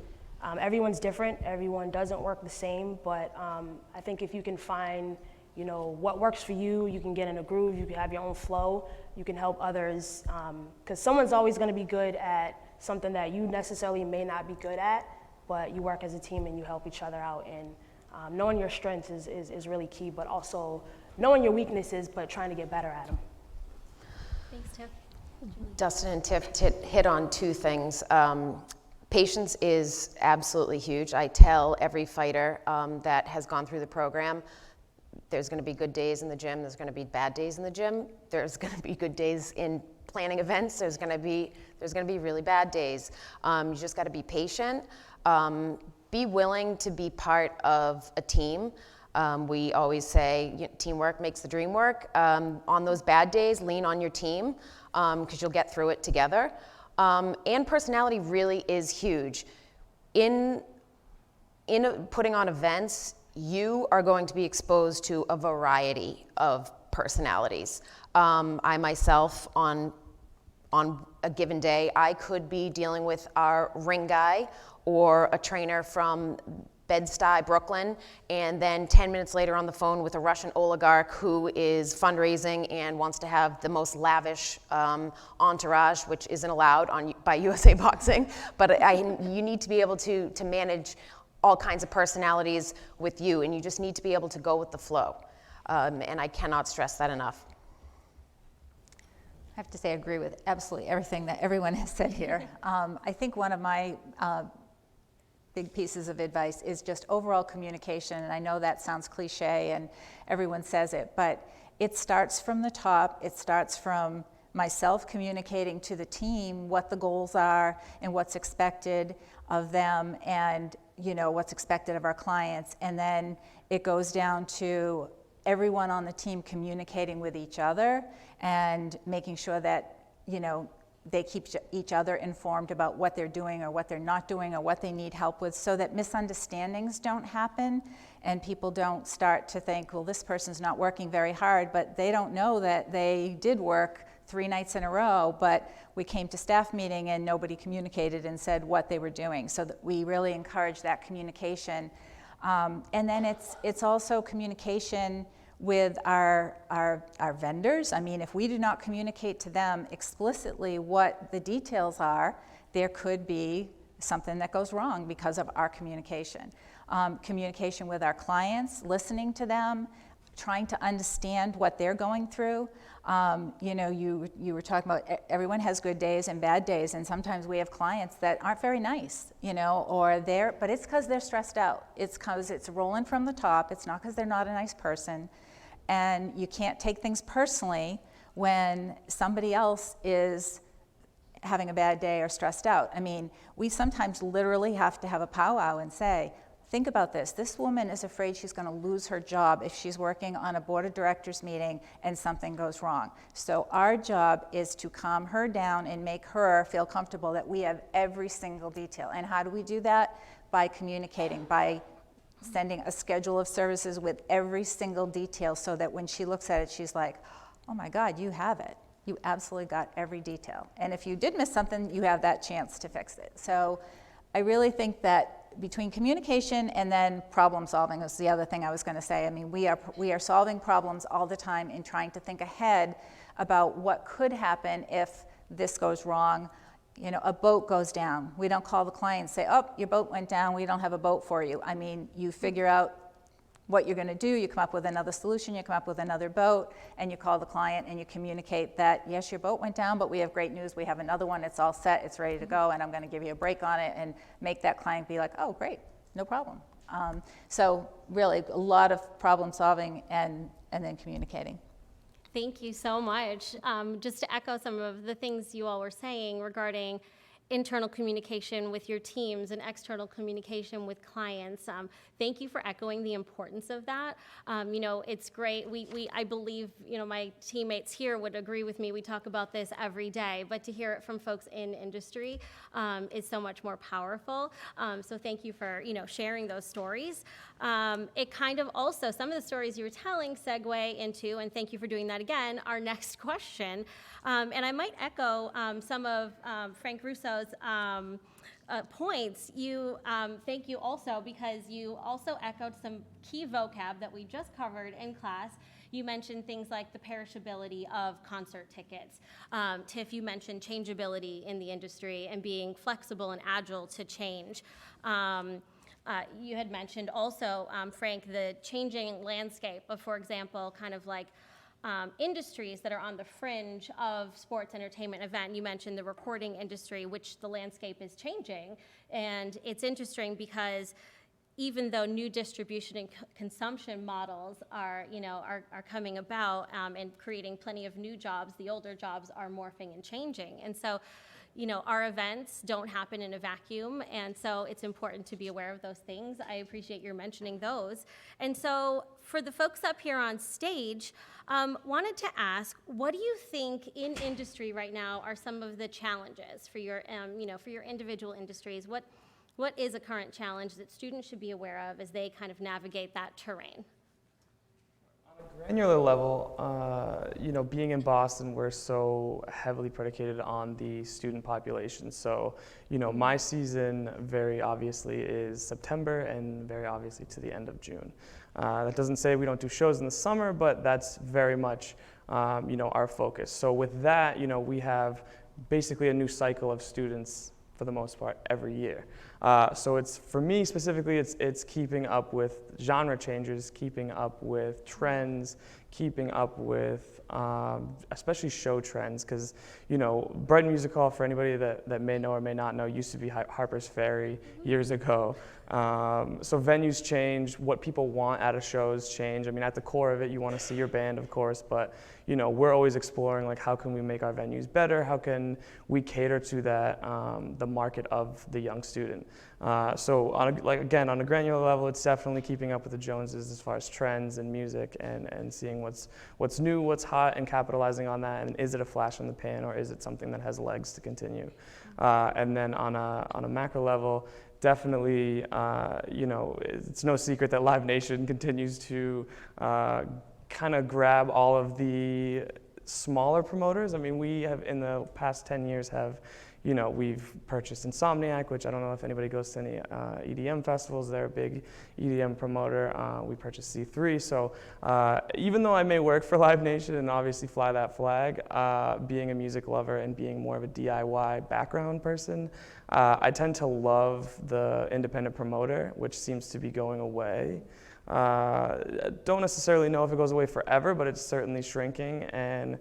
[SPEAKER 12] Everyone's different, everyone doesn't work the same, but I think if you can find, you know, what works for you, you can get in a groove, you can have your own flow, you can help others, because someone's always gonna be good at something that you necessarily may not be good at, but you work as a team and you help each other out, and knowing your strengths is really key, but also knowing your weaknesses, but trying to get better at them.
[SPEAKER 13] Thanks, Tiff.
[SPEAKER 14] Dustin and Tiff hit on two things. Patience is absolutely huge. I tell every fighter that has gone through the program, there's going to be good days in the gym, there's going to be bad days in the gym, there's going to be good days in planning events, there's going to be really bad days. You just got to be patient. Be willing to be part of a team. We always say teamwork makes the dream work. On those bad days, lean on your team because you'll get through it together. And personality really is huge. In putting on events, you are going to be exposed to a variety of personalities. I myself, on a given day, I could be dealing with our ring guy or a trainer from Bed-Stuy, Brooklyn, and then 10 minutes later on the phone with a Russian oligarch who is fundraising and wants to have the most lavish entourage, which isn't allowed by USA Boxing. But you need to be able to manage all kinds of personalities with you, and you just need to be able to go with the flow. And I cannot stress that enough.
[SPEAKER 15] I have to say I agree with absolutely everything that everyone has said here. I think one of my big pieces of advice is just overall communication, and I know that sounds cliche and everyone says it, but it starts from the top. It starts from myself communicating to the team what the goals are and what's expected of them, and what's expected of our clients, and then it goes down to everyone on the team communicating with each other and making sure that they keep each other informed about what they're doing or what they're not doing or what they need help with, so that misunderstandings don't happen and people don't start to think, well, this person's not working very hard, but they don't know that they did work 3 nights in a row, but we came to staff meeting and nobody communicated and said what they were doing. So that we really encourage that communication. And then it's also communication with our vendors. I mean, if we do not communicate to them explicitly what the details are, there could be something that goes wrong because of our communication. Communication with our clients, listening to them, trying to understand what they're going through. You were talking about everyone has good days and bad days, and sometimes we have clients that aren't very nice, but it's because they're stressed out. It's because it's rolling from the top. It's not because they're not a nice person. And you can't take things personally when somebody else is having a bad day or stressed out. I mean, we sometimes literally have to have a powwow and say, think about this. This woman is afraid she's going to lose her job if she's working on a board of directors meeting and something goes wrong. So our job is to calm her down and make her feel comfortable that we have every single detail. And how do we do that? By communicating, by sending a schedule of services with every single detail, so that when she looks at it, she's like, oh my God, you have it. You absolutely got every detail. And if you did miss something, you have that chance to fix it. So I really think that between communication and then problem solving is the other thing I was going to say. I mean, we are solving problems all the time and trying to think ahead about what could happen if this goes wrong. A boat goes down. We don't call the client and say, oh, your boat went down, we don't have a boat for you. I mean, you figure out what you're going to do, you come up with another solution, you come up with another boat, and you call the client and you communicate that, yes, your boat went down, but we have great news, we have another one, it's all set, it's ready to go, and I'm going to give you a break on it, and make that client be like, oh, great, no problem. So really, a lot of problem solving and then communicating.
[SPEAKER 13] Thank you so much. Just to echo some of the things you all were saying regarding internal communication with your teams and external communication with clients. Thank you for echoing the importance of that. It's great. I believe, my teammates here would agree with me. We talk about this every day, but to hear it from folks in industry is so much more powerful. So thank you for, sharing those stories. It kind of also, some of the stories you were telling segue into, and thank you for doing that again, our next question. And I might echo some of Frank Russo's points. Thank you also, because you also echoed some key vocab that we just covered in class. You mentioned things like the perishability of concert tickets. Tiff, you mentioned changeability in the industry and being flexible and agile to change. You had mentioned also, Frank, the changing landscape of, for example, kind of like industries that are on the fringe of sports entertainment event. You mentioned the recording industry, which the landscape is changing. And it's interesting because even though new distribution and consumption models are coming about and creating plenty of new jobs, the older jobs are morphing and changing. And so, our events don't happen in a vacuum, and so it's important to be aware of those things. I appreciate your mentioning those. And so for the folks up here on stage, wanted to ask, what do you think in industry right now are some of the challenges for your, for your individual industries? What what is a current challenge that students should be aware of as they kind of navigate that terrain?
[SPEAKER 16] Granular level, being in Boston, we're so heavily predicated on the student population. So, my season very obviously is September and very obviously to the end of June. That doesn't say we don't do shows in the summer, but that's very much, our focus. So with that, we have basically a new cycle of students for the most part every year. So it's, for me specifically, it's keeping up with genre changes, keeping up with trends, keeping up with especially show trends, because Brighton Music Hall, for anybody that may know or may not know, used to be Harper's Ferry years ago. So venues change, what people want out of shows change. I mean, at the core of it, you want to see your band, of course, but we're always exploring, like, how can we make our venues better? How can we cater to that, the market of the young student? So again, on a granular level, it's definitely keeping up with the Joneses as far as trends and music and seeing what's new, what's hot, and capitalizing on that. And is it a flash in the pan, or is it something that has legs to continue? And then on a macro level, definitely, it's no secret that Live Nation continues to kind of grab all of the smaller promoters. I mean, we have, in the past 10 years, we've purchased Insomniac, which I don't know if anybody goes to any EDM festivals. They're a big EDM promoter. We purchased C3. So even though I may work for Live Nation and obviously fly that flag, being a music lover and being more of a DIY background person, I tend to love the independent promoter, which seems to be going away. Don't necessarily know if it goes away forever, but it's certainly shrinking, and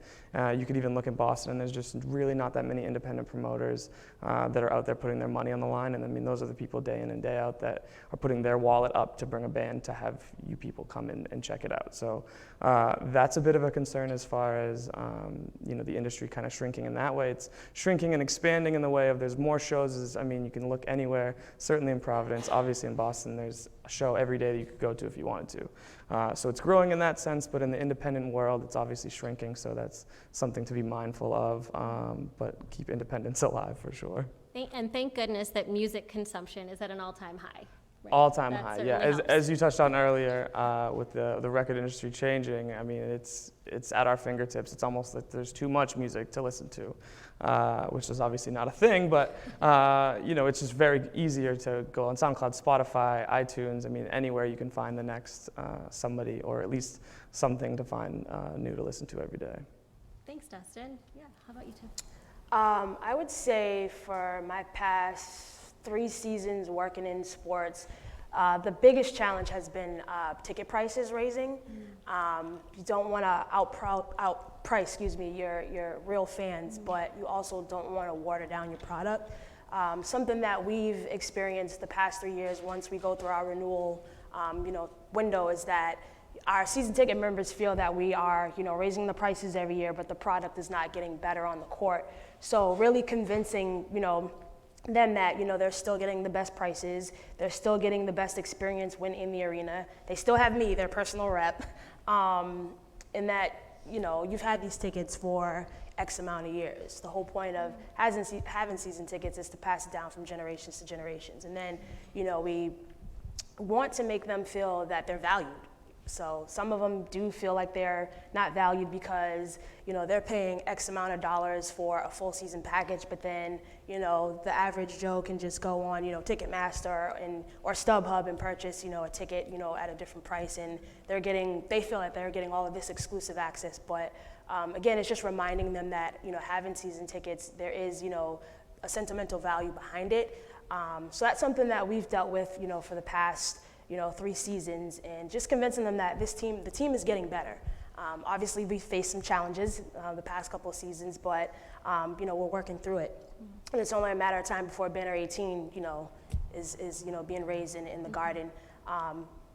[SPEAKER 16] you could even look at Boston, and there's just really not that many independent promoters that are out there putting their money on the line, and I mean, those are the people day in and day out that are putting their wallet up to bring a band to have you people come in and check it out. So that's a bit of a concern as far as the industry kind of shrinking in that way. It's shrinking and expanding in the way of there's more shows. I mean, you can look anywhere, certainly in Providence, obviously in Boston, there's a show every day that you could go to if you wanted to. So it's growing in that sense, but in the independent world, it's obviously shrinking, so that's something to be mindful of, but keep independence alive for sure.
[SPEAKER 13] And thank goodness that music consumption is at an all-time high. Right?
[SPEAKER 16] All-time
[SPEAKER 13] That
[SPEAKER 16] high,
[SPEAKER 13] certainly
[SPEAKER 16] yeah.
[SPEAKER 13] helps.
[SPEAKER 16] As you touched on earlier, with the record industry changing, I mean, it's at our fingertips. It's almost like there's too much music to listen to, which is obviously not a thing, but it's just very easier to go on SoundCloud, Spotify, iTunes. I mean, anywhere you can find the next somebody, or at least something to find new to listen to every day.
[SPEAKER 13] Thanks, Dustin. Yeah, how about you two?
[SPEAKER 12] I would say for my past 3 seasons working in sports, the biggest challenge has been ticket prices raising. You don't want to outprice, your real fans, but you also don't want to water down your product. Something that we've experienced the past 3 years once we go through our renewal window is that our season ticket members feel that we are raising the prices every year, but the product is not getting better on the court. So really convincing them that they're still getting the best prices, they're still getting the best experience when in the arena. They still have me, their personal rep, and that you've had these tickets for X amount of years. The whole point of having season tickets is to pass it down from generations to generations, and then we want to make them feel that they're valued. So some of them do feel like they're not valued because, they're paying X amount of dollars for a full season package, but then, the average Joe can just go on, Ticketmaster or StubHub and purchase, a ticket, at a different price, and they feel like they're getting all of this exclusive access. But again, it's just reminding them that, having season tickets, there is, a sentimental value behind it. So that's something that we've dealt with, for the past 3 seasons, and just convincing them that the team is getting better. Obviously, we faced some challenges the past couple of seasons, but we're working through it. And it's only a matter of time before banner 18, is being raised in the Garden.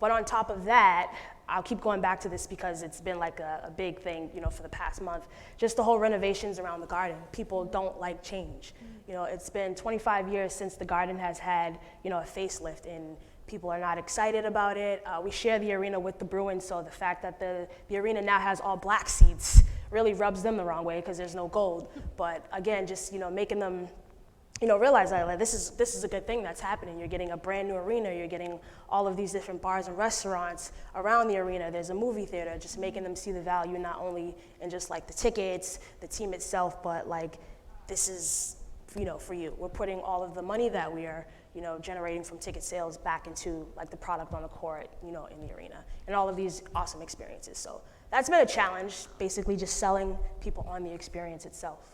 [SPEAKER 12] But on top of that, I'll keep going back to this because it's been like a big thing, for the past month. Just the whole renovations around the Garden. People don't like change. It's been 25 years since the Garden has had, a facelift, and people are not excited about it. We share the arena with the Bruins, so the fact that the arena now has all black seats really rubs them the wrong way because there's no gold. But again, just making them realize that like, this is a good thing that's happening. You're getting a brand new arena. You're getting all of these different bars and restaurants around the arena. There's a movie theater, just making them see the value not only in just like the tickets, the team itself, but like this is, for you. We're putting all of the money that we are, generating from ticket sales back into like the product on the court, in the arena, and all of these awesome experiences. So that's been a challenge, basically just selling people on the experience itself.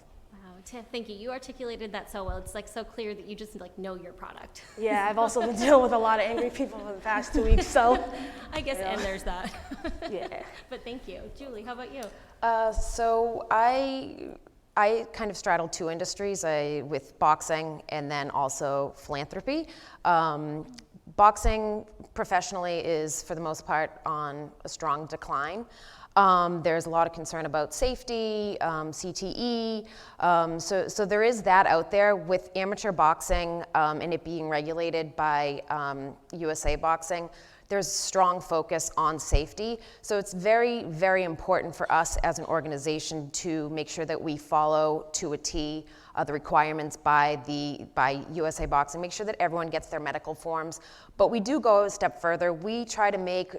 [SPEAKER 13] Thank you. You articulated that so well. It's like so clear that you just like know your product.
[SPEAKER 12] Yeah, I've also been dealing with a lot of angry people for the past 2 weeks, so.
[SPEAKER 13] I guess, and there's that.
[SPEAKER 12] Yeah.
[SPEAKER 13] But thank you. Julie, how about you?
[SPEAKER 14] So I kind of straddle two industries with boxing and then also philanthropy. Boxing professionally is, for the most part, on a strong decline. There's a lot of concern about safety, CTE, so there is that out there. With amateur boxing and it being regulated by USA Boxing, there's strong focus on safety. So it's very, very important for us as an organization to make sure that we follow to a T the requirements by USA Boxing, make sure that everyone gets their medical forms. But we do go a step further. We try to make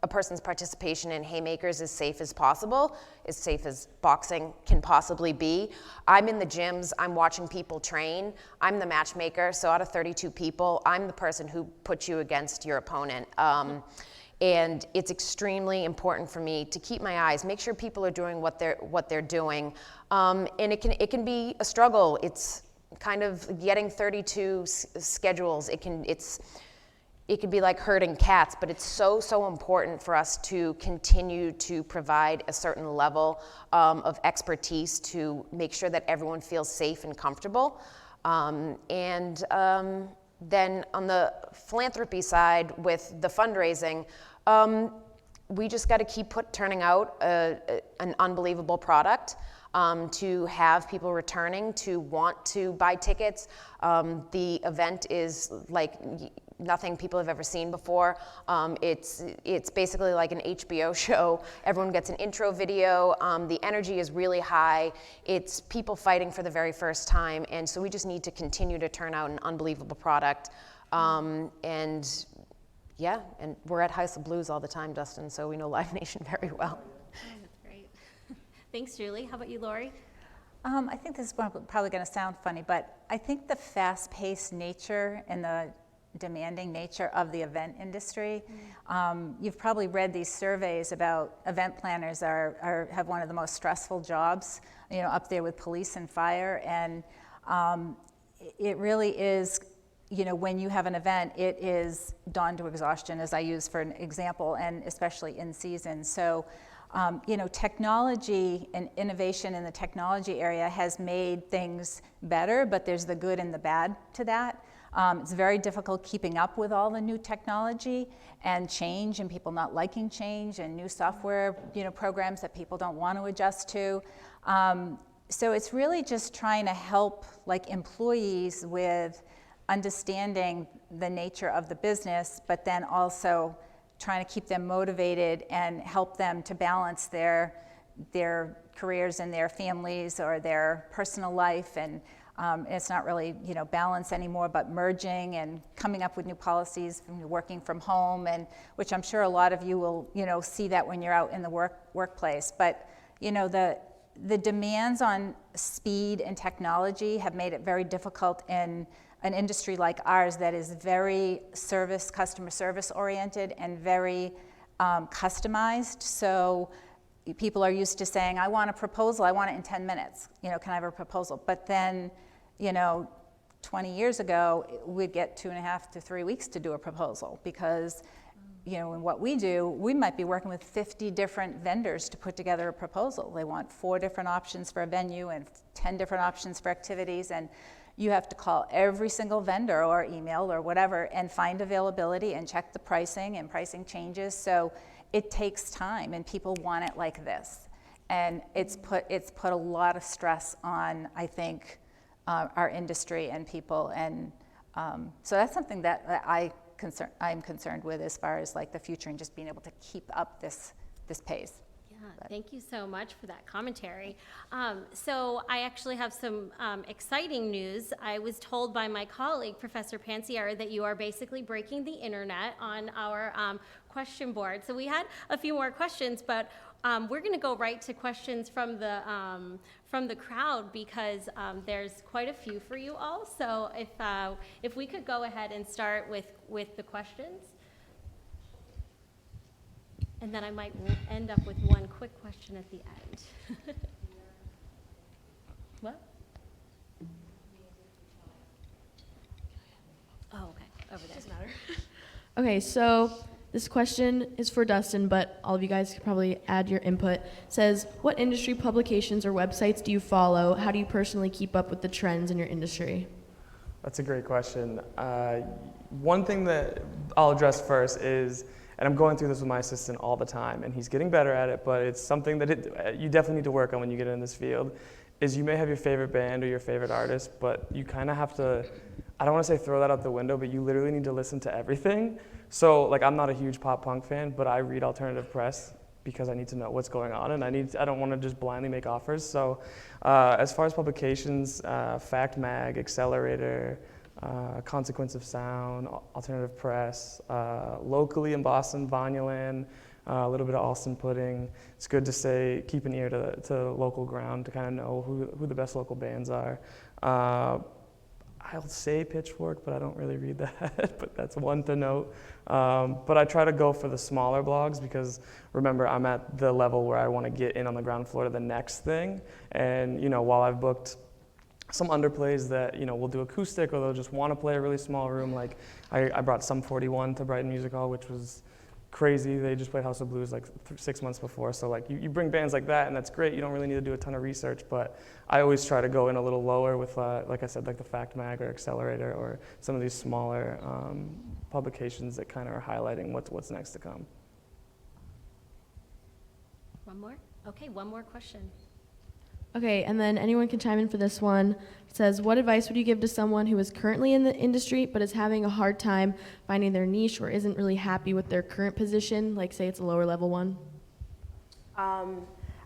[SPEAKER 14] a person's participation in haymakers as safe as possible, as safe as boxing can possibly be. I'm in the gyms, I'm watching people train, I'm the matchmaker, so out of 32 people, I'm the person who puts you against your opponent. And it's extremely important for me to keep my eyes, make sure people are doing what they're doing. And it can be a struggle. It's kind of getting 32 schedules. It can be like herding cats, but it's so important for us to continue to provide a certain level of expertise to make sure that everyone feels safe and comfortable. Then on the philanthropy side with the fundraising, we just got to keep turning out an unbelievable product. To have people returning to want to buy tickets. The event is like nothing people have ever seen before. It's basically like an HBO show. Everyone gets an intro video. The energy is really high. It's people fighting for the very first time, and so we just need to continue to turn out an unbelievable product. And we're at House of Blues all the time, Dustin, so we know Live Nation very well.
[SPEAKER 13] Thanks, Julie. How about you, Lori?
[SPEAKER 15] I think this is probably going to sound funny, but I think the fast-paced nature and the demanding nature of the event industry. You've probably read these surveys about event planners have one of the most stressful jobs, up there with police and fire, and it really is. When you have an event, it is dawn to exhaustion, as I use for an example, and especially in season. So. Technology and innovation in the technology area has made things better, but there's the good and the bad to that. It's very difficult keeping up with all the new technology and change, and people not liking change, and new software, programs that people don't want to adjust to. So it's really just trying to help employees with understanding the nature of the business, but then also trying to keep them motivated and help them to balance their careers and their families or their personal life. And it's not really balance anymore, but merging and coming up with new policies, working from home, and which I'm sure a lot of you will see that when you're out in the workplace. But the demands on speed and technology have made it very difficult in an industry like ours that is very customer service oriented and very customized. So people are used to saying, I want a proposal, I want it in 10 minutes, can I have a proposal? But then, 20 years ago, we'd get 2.5 to 3 weeks to do a proposal because, in what we do, we might be working with 50 different vendors to put together a proposal. They want 4 different options for a venue and 10 different options for activities, and you have to call every single vendor or email or whatever and find availability and check the pricing, and pricing changes. So it takes time, and people want it like this. And it's put a lot of stress on, I think, our industry and people. And so that's something that I'm concerned with as far as the future and just being able to keep up this pace.
[SPEAKER 13] Yeah, Thank you so much for that commentary. So I actually have some exciting news. I was told by my colleague, Professor Pansiera, that you are basically breaking the internet on our question board. So we had a few more questions, but we're going to go right to questions from the crowd because there's quite a few for you all. So if we could go ahead and start with the questions. And then I might end up with one quick question at the end. What? Oh, okay, over there. Doesn't matter.
[SPEAKER 7] Okay, so this question is for Dustin, but all of you guys could probably add your input. It says, what industry publications or websites do you follow? How do you personally keep up with the trends in your industry?
[SPEAKER 16] That's a great question. One thing that I'll address first is, and I'm going through this with my assistant all the time, and he's getting better at it, but it's something that you definitely need to work on when you get in this field, is you may have your favorite band or your favorite artist, but you kind of have to, I don't want to say throw that out the window, but you literally need to listen to everything. So like, I'm not a huge pop punk fan, but I read alternative press because I need to know what's going on, and I don't want to just blindly make offers. So as far as publications, Fact Mag, Accelerator, Consequence of Sound, Alternative Press, locally in Boston, Vanyaland, a little bit of Austin Pudding. It's good to keep an ear to local ground to kind of know who the best local bands are. I'll say Pitchfork, but I don't really read that, but that's one to note. But I try to go for the smaller blogs because remember, I'm at the level where I want to get in on the ground floor to the next thing. And while I've booked some underplays that will do acoustic, or they'll just want to play a really small room. Like I brought Sum 41 to Brighton Music Hall, which was crazy. They just played House of Blues like 6 months before. So like you bring bands like that, and that's great. You don't really need to do a ton of research, but I always try to go in a little lower with, like I said, like the Fact Mag or Accelerator or some of these smaller publications that kind of are highlighting what's next to come.
[SPEAKER 13] One more? Okay, one more question.
[SPEAKER 7] Okay, and then anyone can chime in for this one. It says, what advice would you give to someone who is currently in the industry but is having a hard time finding their niche or isn't really happy with their current position, like say it's a lower level one?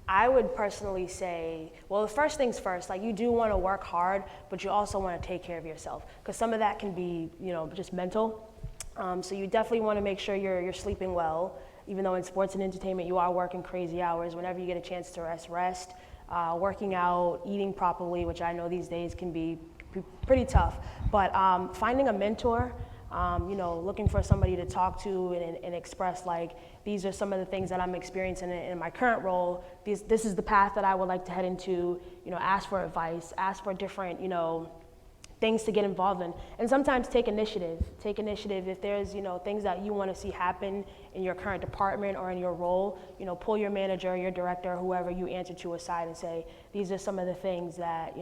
[SPEAKER 12] I would personally say, well, the first things first, like you do want to work hard, but you also want to take care of yourself because some of that can be, just mental. So you definitely want to make sure you're sleeping well, even though in sports and entertainment you are working crazy hours. Whenever you get a chance to rest. Working out, eating properly, which I know these days can be pretty tough. But finding a mentor, looking for somebody to talk to and express like, these are some of the things that I'm experiencing in my current role. This is the path that I would like to head into. Ask for advice, ask for different, things to get involved in. And sometimes take initiative. Take initiative if there's, things that you want to see happen in your current department or in your role, pull your manager, your director, whoever you answer to aside and say, these are some of the things that,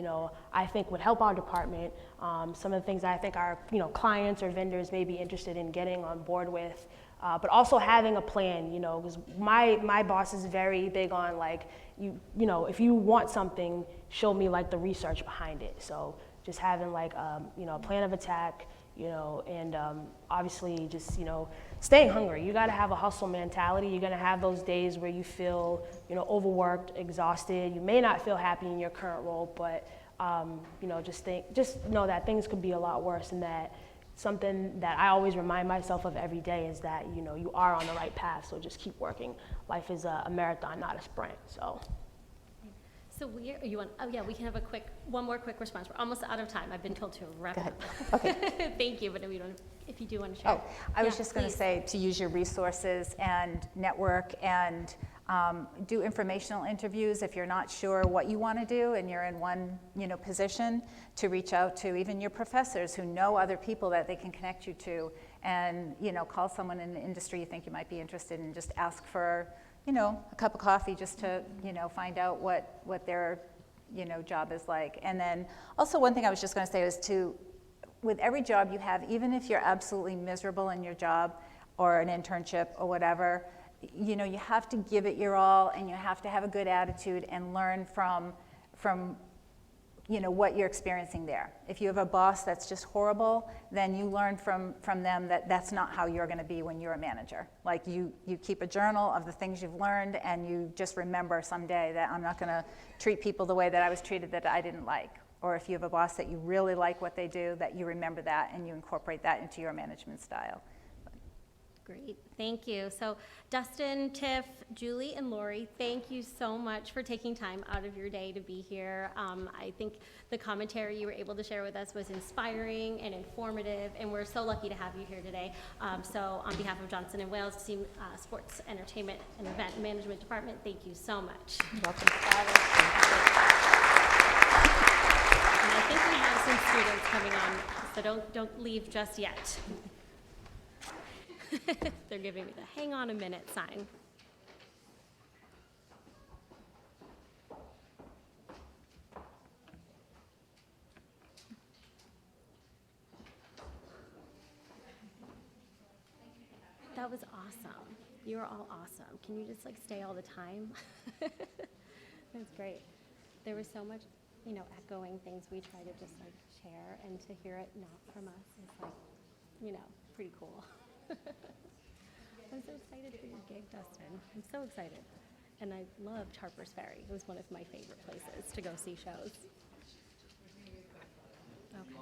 [SPEAKER 12] I think would help our department. Some of the things that I think our, clients or vendors may be interested in getting on board with. But also having a plan, because my boss is very big on like, if you want something, show me like the research behind it. So just having like, a plan of attack, and obviously just, staying hungry. You gotta have a hustle mentality. You're gonna have those days where you feel, overworked, exhausted. You may not feel happy in your current role, but, just know that things could be a lot worse, and that something that I always remind myself of every day is that, you are on the right path, so just keep working. Life is a marathon, not a sprint, so.
[SPEAKER 13] So we can have one more quick response. We're almost out of time. I've been told to wrap up.
[SPEAKER 15] Okay.
[SPEAKER 13] Thank you, but if you do want to share.
[SPEAKER 15] Oh, I was just going to say to use your resources and network and do informational interviews if you're not sure what you want to do and you're in one position, to reach out to even your professors who know other people that they can connect you to, and call someone in the industry you think you might be interested in. Just ask for a cup of coffee just to, find out what their, job is like. And then also one thing I was just going to say is with every job you have, even if you're absolutely miserable in your job or an internship or whatever, you have to give it your all, and you have to have a good attitude and learn from what you're experiencing there. If you have a boss that's just horrible, then you learn from them that that's not how you're going to be when you're a manager. Like you keep a journal of the things you've learned, and you just remember someday that I'm not going to treat people the way that I was treated that I didn't like. Or if you have a boss that you really like what they do, that you remember that and you incorporate that into your management style.
[SPEAKER 13] Great, thank you. So Dustin, Tiff, Julie, and Lori, thank you so much for taking time out of your day to be here. I think the commentary you were able to share with us was inspiring and informative, and we're so lucky to have you here today. So on behalf of Johnson & Wales Team Sports, Entertainment, and Event Management Department, thank you so much.
[SPEAKER 15] You're welcome.
[SPEAKER 13] And I think we have some students coming on, so don't leave just yet. They're giving me the hang on a minute sign. That was awesome. You are all awesome. Can you just stay all the time? That's great. There was so much, echoing things we try to just share, and to hear it not from us is pretty cool. I'm so excited for your gig, Dustin. I'm so excited. And I loved Harper's Ferry. It was one of my favorite places to go see shows. Okay.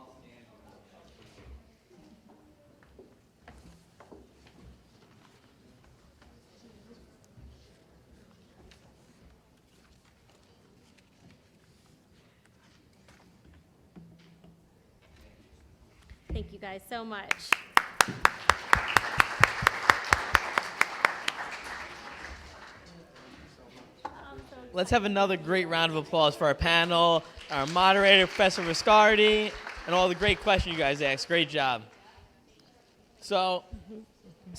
[SPEAKER 13] Thank you guys so much.
[SPEAKER 2] Let's have another great round of applause for our panel, our moderator, Professor Viscardi, and all the great questions you guys asked. Great job. So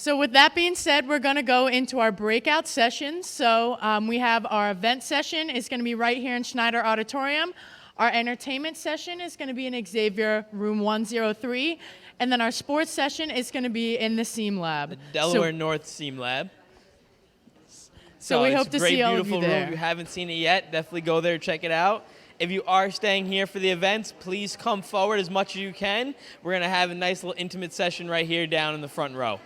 [SPEAKER 1] with that being said, we're going to go into our breakout sessions. So we have our event session is going to be right here in Schneider Auditorium. Our entertainment session is going to be in Xavier Room 103. And then our sports session is going to be in the SEAM Lab.
[SPEAKER 2] the Delaware North SEAM Lab.
[SPEAKER 1] So we
[SPEAKER 2] it's
[SPEAKER 1] hope
[SPEAKER 2] a
[SPEAKER 1] to
[SPEAKER 2] great,
[SPEAKER 1] see all of you
[SPEAKER 2] beautiful room.
[SPEAKER 1] there.
[SPEAKER 2] If you haven't seen it yet, definitely go there, check it out. If you are staying here for the events, please come forward as much as you can. We're going to have a nice little intimate session right here down in the front row.